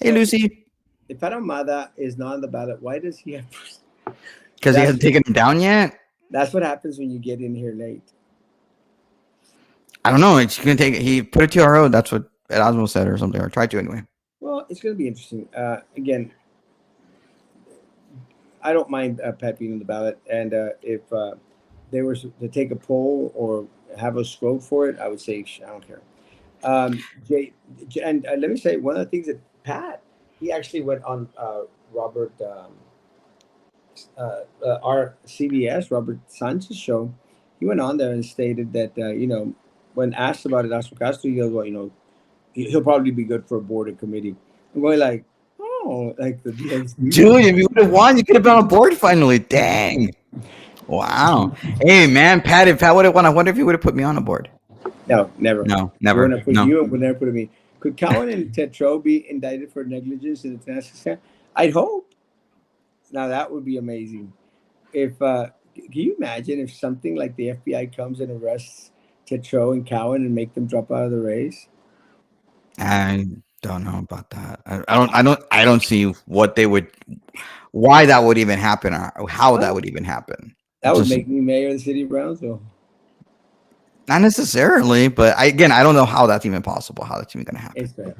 Hey, So Lucy. if Armada is not on the ballot, why does he have? Because he That's hasn't taken him down yet? that's what happens when you get in here late. I don't know. It's going to take. He put it to our road. That's what Erasmo said or something, or tried to anyway. Well, it's going to be interesting. Again, I don't mind Pat being on the ballot, and if they were to take a poll or have us vote for it, I would say I don't care. Jay, and let me say one of the things that Pat, he actually went on Robert our CBS Robert Sanchez show. He went on there and stated that when asked about Erasmo Castro, he goes, well, he'll probably be good for a board and committee. I'm going like, oh, like the DNC Dude, if you would have won, you could have been on board finally. Dang. Wow. Hey, man, Pat, if Pat would have won, I wonder if he would have put me on a board. No, never. No, You never. wouldn't put No. you would never put me. Could Cowan and Tetro be indicted for negligence in the international scam? I'd hope. Now that would be amazing. If can you imagine if something like the FBI comes and arrests Tetro and Cowan and make them drop out of the race? I don't know about that. I don't see what they would, why that would even happen or how that Well, would even happen. that would Just make me mayor of the city of Brownsville. not necessarily, but again, I don't know how that's even possible, how that's even going to happen. It's bad.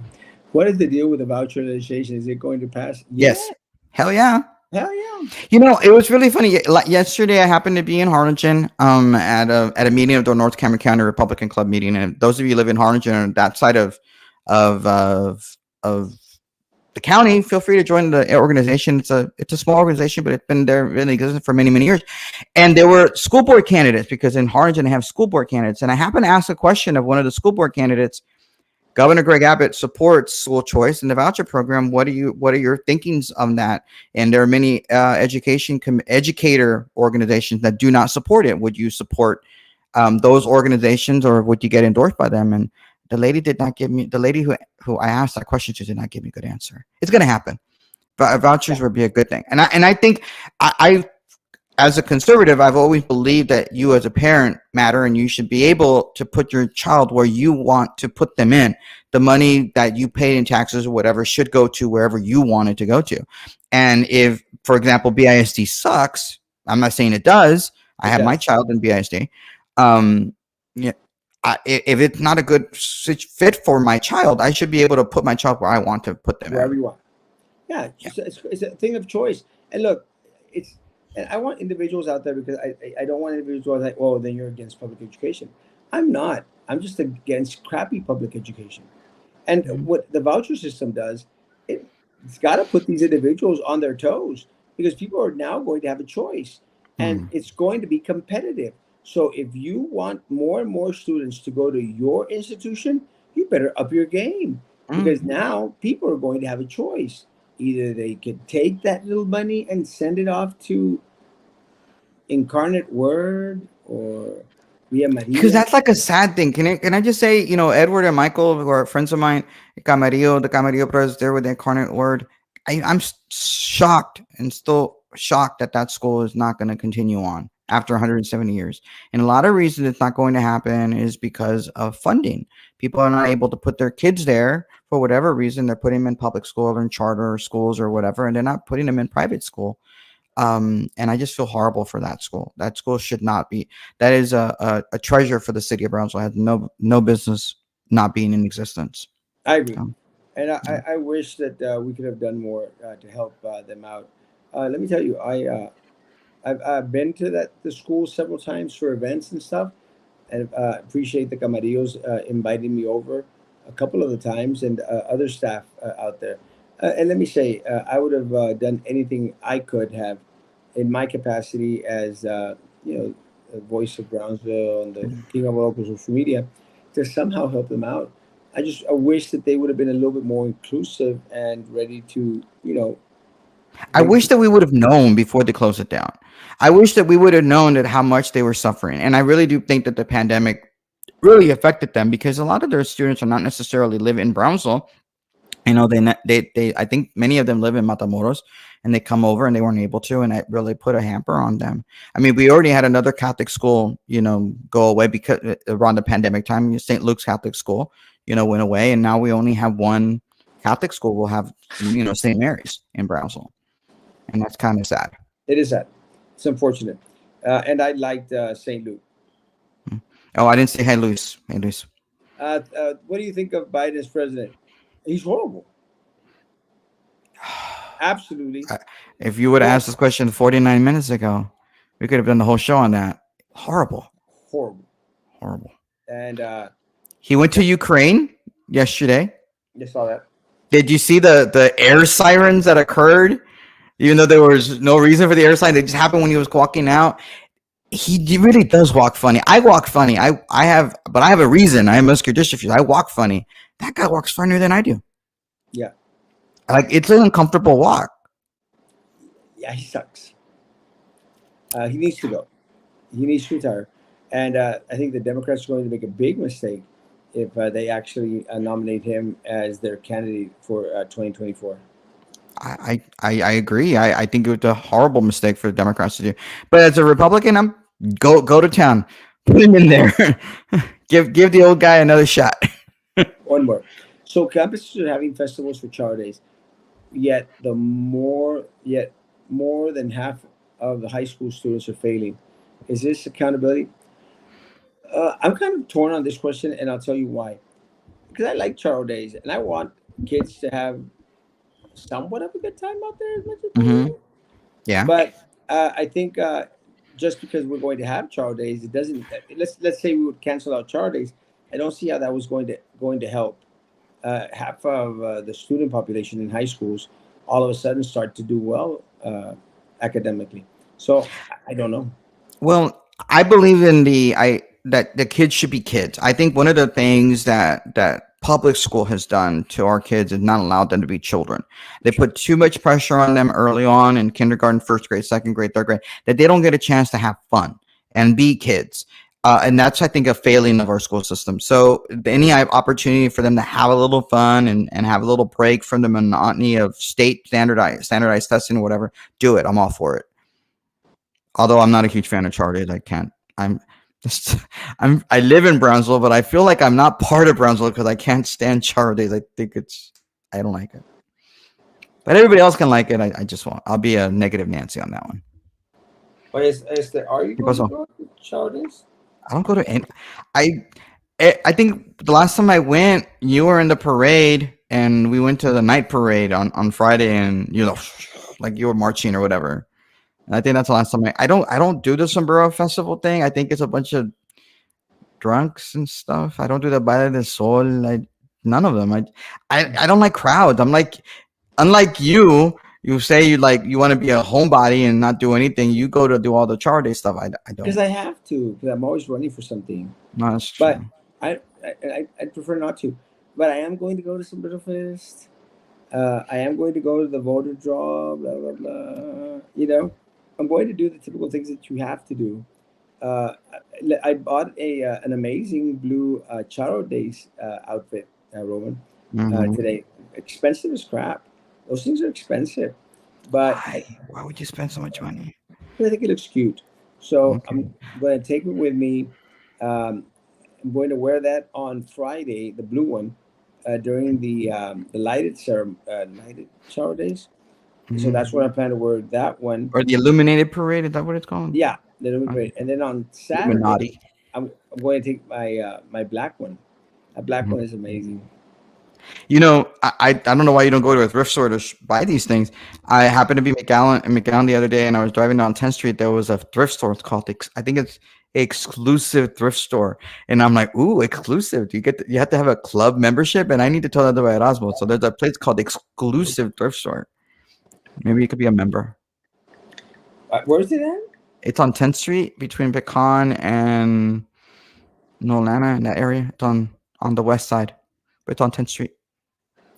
What is the deal with the voucher legislation? Is it going to pass? Yeah, Yes. Hell yeah. hell yeah. It was really funny. Yesterday, I happened to be in Harlingen, at a meeting of the North Cameron County Republican Club meeting. And those of you who live in Harlingen or that side of of the county, feel free to join the organization. It's a small organization, but it's been there really existing for many years. And there were school board candidates because in Harlingen they have school board candidates. And I happened to ask a question of one of the school board candidates. Governor Greg Abbott supports school choice and the voucher program. What are your thinkings on that? And there are many educator organizations that do not support it. Would you support those organizations, or would you get endorsed by them? And the lady who I asked that question to did not give me a good answer. It's going to happen. Vouchers would be a good thing, and I think I as a conservative, I've always believed that you as a parent matter, and you should be able to put your child where you want to put them in. The money that you paid in taxes or whatever should go to wherever you want it to go to. And if, for example, BISD sucks, I'm not saying it does. I It have my does. child in BISD. Yeah, if it's not a good fit for my child, I should be able to put my child where I want to put them in. Wherever you want. Yeah, Yeah. it's a thing of choice. And look, it's and I want individuals out there because I don't want individuals who are like, oh, then you're against public education. I'm not. I'm just against crappy public education. And Mhm. what the voucher system does, it's got to put these individuals on their toes because people are now going to have a choice and Mm. it's going to be competitive. So if you want more and more students to go to your institution, you better up your game because Mm. now people are going to have a choice. Either they could take that little money and send it off to Incarnate Word or Via Because Maria. that's like a sad thing. Can I just say, Edward and Michael, who are friends of mine, the Camarillo brothers, there with the Incarnate Word. I'm shocked and still shocked that that school is not going to continue on after 170 years. And a lot of reasons it's not going to happen is because of funding. People are not able to put their kids there for whatever reason. They're putting them in public school or in charter schools or whatever, and they're not putting them in private school. And I just feel horrible for that school. That school should not be. That is a treasure for the city of Brownsville. Has no business not being in existence. I agree. So, And yeah. I wish that we could have done more to help them out. Let me tell you, I've been to the school several times for events and stuff, and appreciate the Camarillos inviting me over a couple of the times and other staff out there. And let me say, I would have done anything I could have in my capacity as the voice of Brownsville and the Mhm. king of local social media to somehow help them out. I wish that they would have been a little bit more inclusive and ready to I bring. wish that we would have known before they closed it down. I wish that we would have known that how much they were suffering. And I really do think that the pandemic really affected them because a lot of their students are not necessarily live in Brownsville. They I think many of them live in Matamoros, and they come over and they weren't able to, and it really put a hamper on them. I mean, we already had another Catholic school, go away because around the pandemic time, St. Luke's Catholic School, went away, and now we only have one Catholic school. We'll have, St. Mary's in Brownsville, and that's kind of sad. It is that. It's unfortunate. And I liked St. Luke. Mm. Oh, I didn't say hey, Luis. Hey, Luis. What do you think of Biden as president? He's horrible. Absolutely I- If you would have horrible. asked this question 49 minutes ago, we could have done the whole show on that. Horrible, Horrible. horrible. And He went to Ukraine yesterday. you saw that. Did you see the air sirens that occurred? Even though there was no reason for the air siren, it just happened when he was walking out. He really does walk funny. I walk funny. But I have a reason. I have muscular dystrophy. I walk funny. That guy walks funnier than I do. Yeah, Like it's an uncomfortable walk. yeah, he sucks. He needs to go. He needs to retire. And I think the Democrats are going to make a big mistake if they actually nominate him as their candidate for 2024. I agree. I think it was a horrible mistake for the Democrats to do. But as a Republican, I'm go to town, put him in there, give the old guy another shot. One more. So campuses are having festivals for Char Days, yet more than half of the high school students are failing. Is this accountability? I'm kind of torn on this question, and I'll tell you why. Because I like Char Days, and I want kids to have somewhat of a good time out there as much as they Hmm. do. Yeah. But I think just because we're going to have Char Days, it doesn't. Let's say we would cancel out Char Days. I don't see how that was going to help half of the student population in high schools all of a sudden start to do well academically. So I don't know. Well, I believe in the I that the kids should be kids. I think one of the things that public school has done to our kids is not allowed them to be children. They put too much pressure on them early on in kindergarten, first grade, second grade, third grade, that they don't get a chance to have fun and be kids. And that's, I think, a failing of our school system. So any opportunity for them to have a little fun and have a little break from the monotony of state standardized testing or whatever, do it. I'm all for it. Although I'm not a huge fan of Charted, I can't. I'm just. I live in Brownsville, but I feel like I'm not part of Brownsville because I can't stand Charted. I think it's. I don't like it. But everybody else can like it. I just won't. I'll be a negative Nancy on that one. But are you going Because to go to Char Days? I don't go to any. I. I think the last time I went, you were in the parade, and we went to the night parade on Friday, and like you were marching or whatever. And I think that's the last time I don't do the sombrero festival thing. I think it's a bunch of drunks and stuff. I don't do the Baile del Sol. None of them. I don't like crowds. I'm like, unlike you, you say you want to be a homebody and not do anything. You go to do all the char day stuff. I Because don't. I have to. Because I'm always running for something. No, that's But true. I prefer not to. But I am going to go to some Little Fest. I am going to go to the voter draw. Blah blah blah. I'm going to do the typical things that you have to do. Uh, I bought a an amazing blue Charo Days outfit, Roman, Hmm. today. Expensive as crap. Those things are expensive, but Why? Why would you spend so much money? I think it looks cute. So Okay. I'm going to take it with me. Um, I'm going to wear that on Friday, the blue one, during the lighted shower days. So Hmm. that's when I plan to wear that one. Or the illuminated parade? Is that what it's called? Yeah, that'll be Okay. great. And then on Saturday, Illuminati. I'm going to take my black one. That black one is amazing. I don't know why you don't go to a thrift store to buy these things. I happened to be McAllen the other day, and I was driving down 10th Street. There was a thrift store. It's called I think it's exclusive thrift store, and I'm like, ooh, exclusive. You have to have a club membership, and I need to tell that to Erasmo. So there's a place called exclusive thrift store. Maybe you could be a member. Where's it at? It's on 10th Street between Pecan and Nolana in that area. It's on the west side, but it's on 10th Street.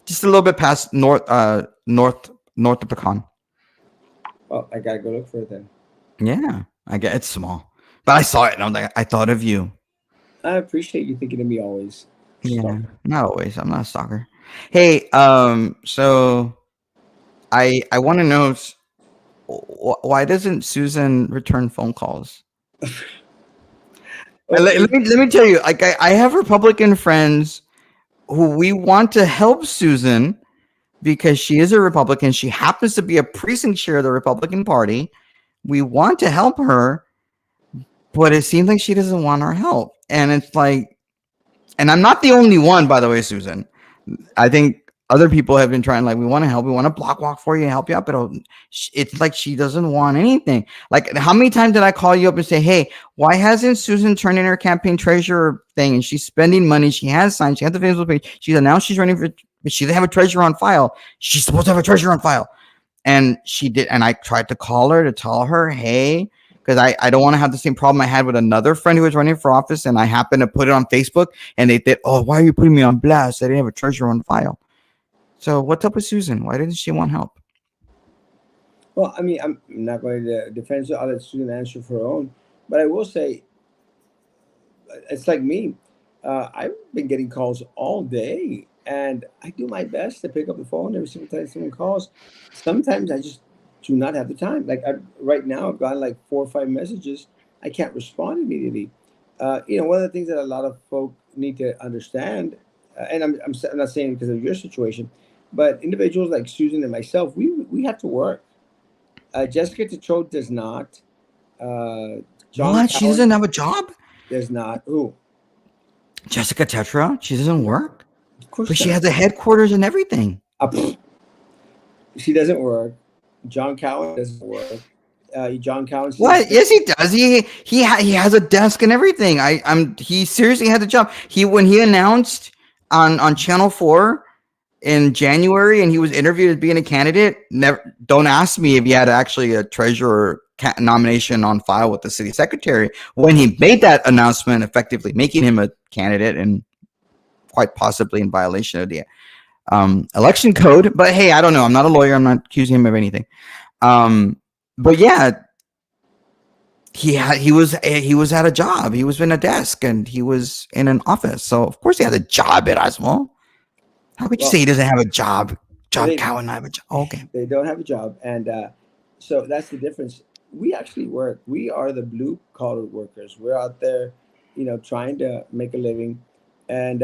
Just a little bit past north of Pecan. Oh, I gotta go look for it then. Yeah, I get it's small, but I saw it and I'm like, I thought of you. I appreciate you thinking of me always, Yeah, stalker. not always. I'm not a stalker. Hey, so I want to know why doesn't Susan return phone calls? Oh, Let me tell you, like I have Republican friends who we want to help Susan because she is a Republican. She happens to be a precinct chair of the Republican Party. We want to help her, but it seems like she doesn't want our help. And it's like, and I'm not the only one, by the way, Susan. I think other people have been trying, like, we want to help, we want to block walk for you, help you out, but it's like she doesn't want anything. Like, how many times did I call you up and say, hey, why hasn't Susan turned in her campaign treasurer thing? And she's spending money. She has signed. She has the Facebook page. She's announced she's running for, but she doesn't have a treasurer on file. She's supposed to have a treasurer on file. And she did. And I tried to call her to tell her, hey, because I don't want to have the same problem I had with another friend who was running for office. And I happened to put it on Facebook and they did, oh, why are you putting me on blast? I didn't have a treasurer on file. So what's up with Susan? Why didn't she want help? Well, I mean, I'm not going to defend her. I'll let Susan answer for her own. But I will say, it's like me. I've been getting calls all day, and I do my best to pick up the phone every single time someone calls. Sometimes I just do not have the time. Like right now, I've gotten like 4 or 5 messages. I can't respond immediately. One of the things that a lot of folk need to understand, and I'm not saying because of your situation, but individuals like Susan and myself, we have to work. Jessica Tetroe does not. Uh, John What? She Cowan doesn't have a job? does not. Who? Jessica Tetra? She doesn't work? Of course But she she has does. a headquarters and everything. Pfft, she doesn't work. John Cowan doesn't work. John Cowan sees What? Yes, he does. He has a desk and everything. He seriously has a job. When he announced on Channel 4 in January and he was interviewed as being a candidate, never don't ask me if he had actually a treasurer nomination on file with the city secretary when he made that announcement, effectively making him a candidate and quite possibly in violation of the election code. But hey, I don't know. I'm not a lawyer. I'm not accusing him of anything. But yeah, he was at a job. He was in a desk and he was in an office. So of course he has a job at Erasmo. How could you say well, he doesn't have a job? well, John Cowan not have a job. Okay. they don't have a job, and so that's the difference. We actually work. We are the blue collar workers. We're out there, trying to make a living, and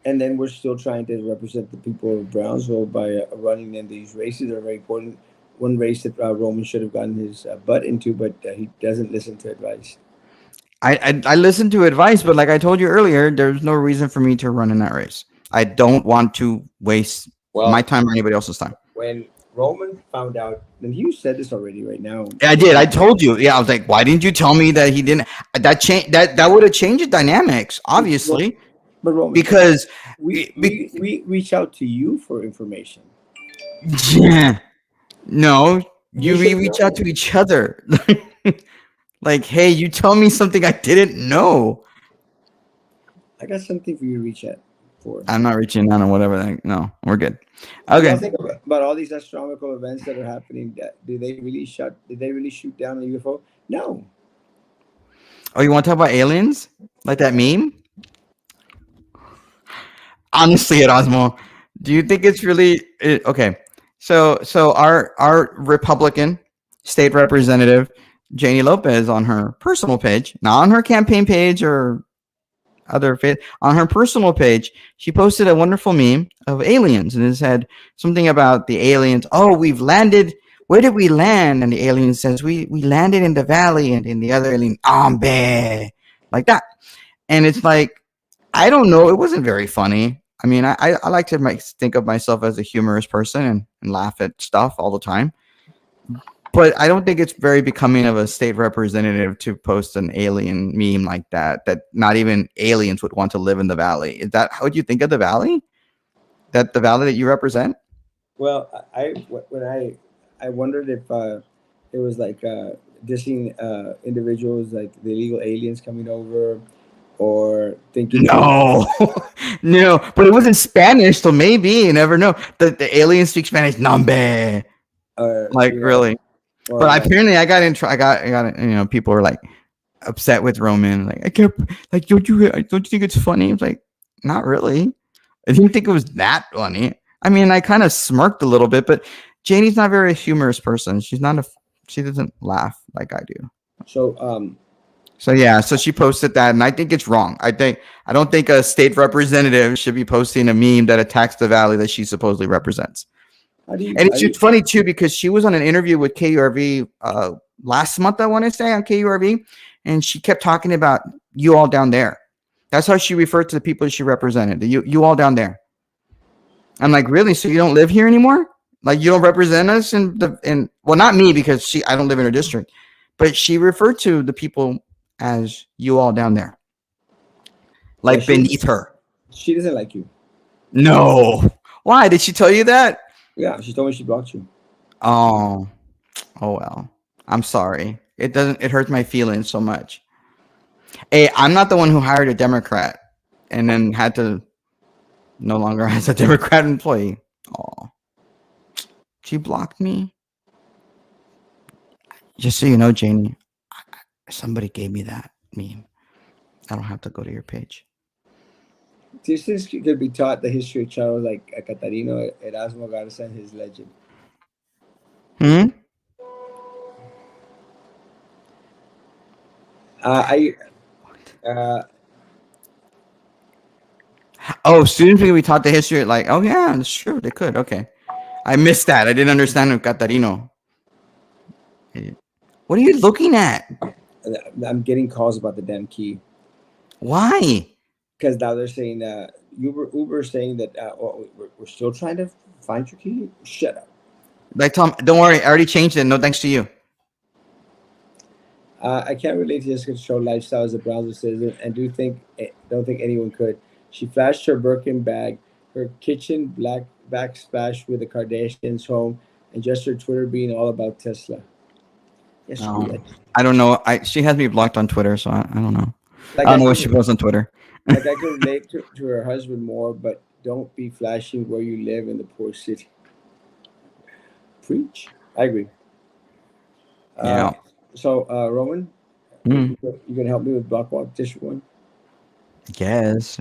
then we're still trying to represent the people of Brownsville by running in these races that are very important. One race that Roman should have gotten his butt into, but he doesn't listen to advice. I listened to advice, but like I told you earlier, there's no reason for me to run in that race. I don't want to waste my Well, time or anybody else's time. when Roman found out, and you said this already right now, I did. I told you. Yeah, I was like, why didn't you tell me that he didn't? That change that would have changed the dynamics, but, obviously, but Roman, because we reach out to you for information. yeah, no, You we should reach out know. to each other. Like, hey, you tell me something I didn't know. I got something for you to reach out for. I'm not reaching out on whatever. No, we're good. Do y'all Okay. think about all these astronomical events that are happening? Did they really shut? Did they really shoot down a UFO? No. Oh, you want to talk about aliens? Like that meme? Honestly, Erasmo, do you think it's really okay? So our Republican state representative Janie Lopez on her personal page, not on her campaign page or other on her personal page, she posted a wonderful meme of aliens and it said something about the aliens. Oh, we've landed. Where did we land? And the alien says we landed in the valley, and in the other alien, Ambe, like that. And it's like, I don't know. It wasn't very funny. I mean, I like to think of myself as a humorous person and laugh at stuff all the time. But I don't think it's very becoming of a state representative to post an alien meme like that, that not even aliens would want to live in the valley. Is that how would you think of the valley? That the valley that you represent? Well, when I wondered if it was like dissing individuals like the illegal aliens coming over, or thinking it was No, no, but it was in Spanish, so maybe you never know. The aliens speak Spanish, nambe, or like really. or But like apparently, I got people were like upset with Roman. Like I kept like, don't you think it's funny? It's like not really. I didn't think it was that funny. I mean, I kind of smirked a little bit, but Janie's not a very humorous person. She doesn't laugh like I do. so So yeah, so she posted that, and I think it's wrong. I don't think a state representative should be posting a meme that attacks the valley that she supposedly represents. And how it's do you just funny too because she was on an interview with KURV last month, I want to say, on KURV, and she kept talking about you all down there. That's how she referred to the people she represented. You all down there. I'm like, really? So you don't live here anymore? Like you don't represent us in well, not me because I don't live in her district, but she referred to the people as you all down there, Yeah, like beneath her. she doesn't like you. No, why did she tell you that? Yeah, she told me she blocked you. Oh, oh well. I'm sorry. It doesn't. It hurts my feelings so much. Hey, I'm not the one who hired a Democrat and then had to no longer as a Democrat employee. Oh, she blocked me. Just so you know, Janie, somebody gave me that meme. I don't have to go to your page. This is could be taught the history of channels like Catarino, Erasmo Garza, and his legend. Hmm. I uh, Oh, students can be taught the history. Like, oh yeah, that's true. They could. Okay, I missed that. I didn't understand Catarino. Idiot. What are you looking at? I'm getting calls about the damn key Why? because now they're saying Uber is saying that we're still trying to find your key. Shut up. Like, Tom, don't worry. I already changed it. No thanks to you. I can't relate to this controlled lifestyle as a Brownsville citizen, and don't think anyone could. She flashed her Birkin bag, her kitchen black backsplash with the Kardashians home, and just her Twitter being all about Tesla. Yes, she Um, did. I don't know. She has me blocked on Twitter, so I don't know. I Like don't I know what could she posts on Twitter. like I could relate to her husband more, but don't be flashing where you live in the poor city. Preach. I agree. Uh, Yeah. Roman, Mm, you can help me with block walk district one. I guess.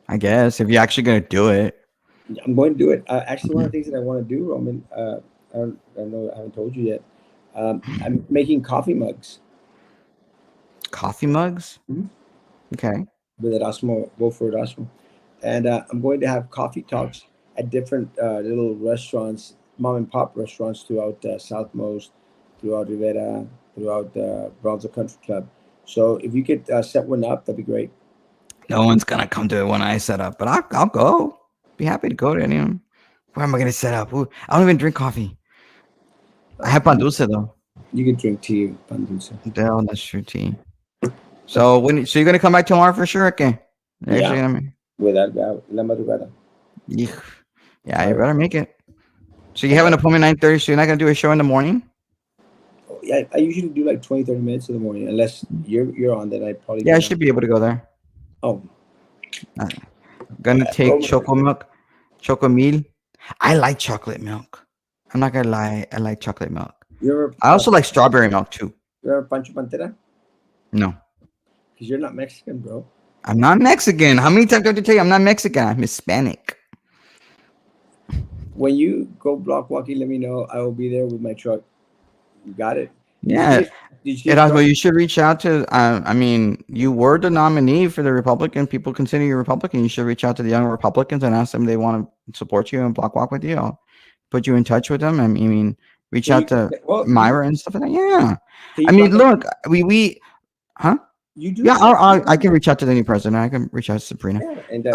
I guess if you're actually gonna do it. I'm going to do it. Actually, one of Mhm. the things that I want to do, Roman, I don't know, I haven't told you yet. I'm making coffee mugs. Coffee mugs. Mhm. Okay. With Erasmo, go for Erasmo. And I'm going to have coffee talks at different little restaurants, mom and pop restaurants throughout Southmost, throughout Rivera, throughout Bronzo Country Club. So if you could set one up, that'd be great. No one's gonna come to it when I set up, but I'll go. Be happy to go to anyone. Where am I gonna set up? Ooh, I don't even drink coffee. I have pan You, dulce though. you could drink tea, Pandusa. Damn, that's true tea. So you're gonna come back tomorrow for sure? Okay. You're actually Yeah, gonna. without La Madrugada. Eek. Yeah, All you right. better make it. So you have an Okay. appointment 9:30. So you're not gonna do a show in the morning? Yeah, I usually do like 20, 30 minutes in the morning, unless you're on, then I probably Yeah, do I one. should be able to go there. Oh, Uh, Gonna take Roman, choco milk, choco meal. I like chocolate milk. I'm not gonna lie. I like chocolate milk. you're I also like strawberry milk too. you're Pancho Pantera No, because you're not Mexican, bro. I'm not Mexican. How many times do I have to tell you I'm not Mexican? I'm Hispanic. When you go block walking, let me know. I will be there with my truck. You got it. Did you see Yeah, his? Did you see his Erasmo, truck? you should reach out to. I mean, you were the nominee for the Republican. People consider you Republican. You should reach out to the young Republicans and ask them if they want to support you and block walk with you. I'll put you in touch with them. I mean, reach Can out you? to Well, Myra and stuff like that. Yeah, can I you mean, contact? look, huh? You do Yeah, have my I number. can reach out to the new president. I can reach out to Sabrina. Yeah, and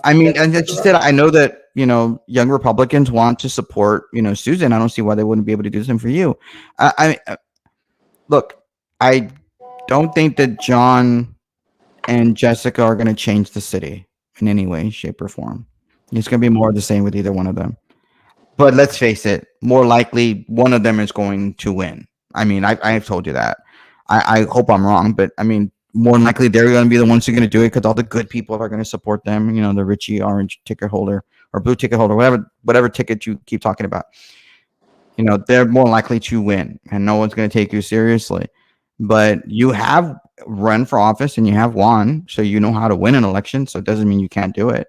I mean, set, and set as you her said, up. I know that young Republicans want to support Susan. I don't see why they wouldn't be able to do the same for you. Look, I don't think that John and Jessica are going to change the city in any way, shape, or form. It's going to be more of the same with either one of them. But let's face it, more likely one of them is going to win. I mean, I've told you that. I hope I'm wrong, but I mean, more than likely they're going to be the ones who are going to do it because all the good people are going to support them. The Richie orange ticket holder or blue ticket holder, whatever ticket you keep talking about. They're more likely to win, and no one's going to take you seriously. But you have run for office and you have won, so you know how to win an election. So it doesn't mean you can't do it.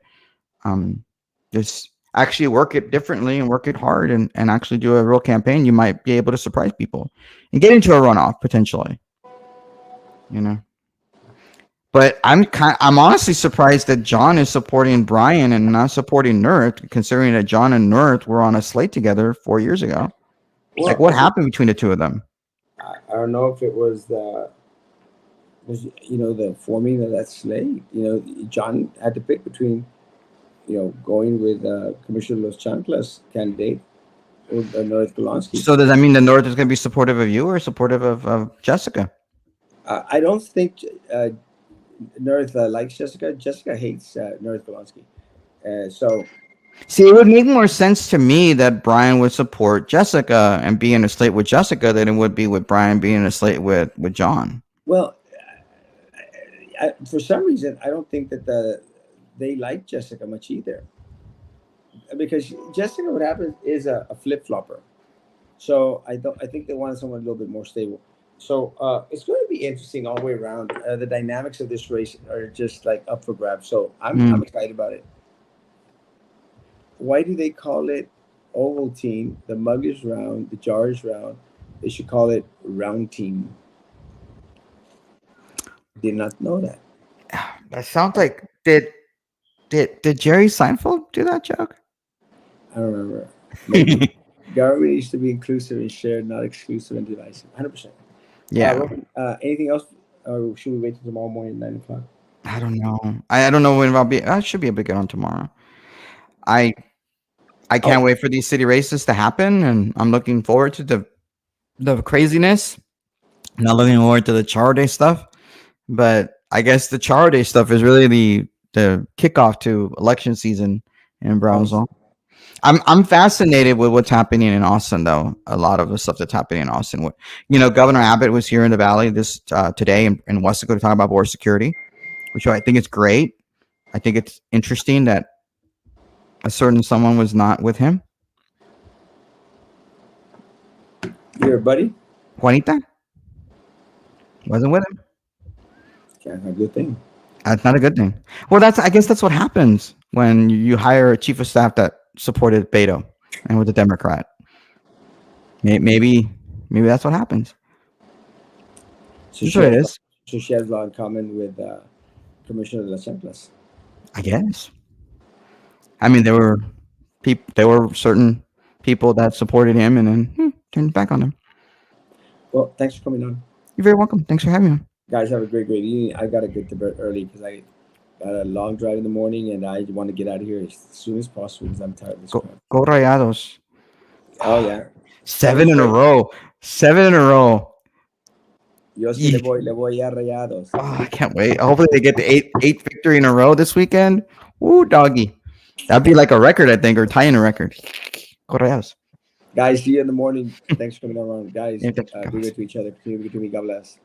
Um, just actually work it differently and work it hard and actually do a real campaign. You might be able to surprise people and get into a runoff potentially. You know. But I'm honestly surprised that John is supporting Brian and not supporting Nurt, considering that John and Nurt were on a slate together 4 years ago. Like, Well, what happened between the two of them? I don't know if it was the forming of that slate. John had to pick between going with Commissioner Los Chanclas candidate or North Golonsky. So does that mean the North is going to be supportive of you or supportive of Jessica? I don't think North likes Jessica. Jessica hates North Golonsky. So See, it would make more sense to me that Brian would support Jessica and be in a slate with Jessica than it would be with Brian being in a slate with John. well, for some reason, I don't think that they like Jessica much either, because Jessica, what happens is a flip flopper. So I don't. I think they wanted someone a little bit more stable. So it's going to be interesting all the way around. The dynamics of this race are just like up for grabs. So I'm Mm. excited about it. Why do they call it Ovaltine? The mug is round, the jar is round. They should call it Round Team. Did not know that. That sounds like did Jerry Seinfeld do that joke? I don't remember. Maybe government needs to be inclusive and shared, not exclusive and divisive. 100%. Yeah, Roman, anything else? Or should we wait till tomorrow morning, 9 o'clock? I don't know. I don't know when I'll be. I should be able to get on tomorrow. I I can't Oh, wait for these city races to happen, and I'm looking forward to the craziness. Not looking forward to the Char stuff, but I guess the Char stuff is really the kickoff to election season in oh, Brownsville. I'm fascinated with what's happening in Austin, though. A lot of the stuff that's happening in Austin. Governor Abbott was here in the Valley this today in Wesco to talk about border security, which I think is great. I think it's interesting that a certain someone was not with him. you're a buddy? Juanita wasn't with him. Can't have a good thing. That's not a good thing. Well, I guess that's what happens when you hire a chief of staff that supported Beto and was a Democrat. Maybe that's what happens. So That's she what it has, is. so she has a lot in common with Commissioner de las Chanclas. I guess. I mean, there were certain people that supported him and then turned back on him. Well, thanks for coming on. You're very welcome. Thanks for having me. Guys, have a great evening. I got to get to bed early because I got a long drive in the morning and I want to get out of here as soon as possible because I'm tired of this crap. Go Rayados. Oh, yeah. Seven Seven in a straight. row. 7 in a row. Yo sí Eek. le voy a Rayados. Oh, I can't wait. Hopefully they get the eight victory in a row this weekend. Woo, doggy. That'd be like a record, I think, or tying a record. Go Rayados. Guys, see you in the morning. Thanks for coming on. Guys, Yeah, thanks for be coming. good to each other. Continue to be God bless.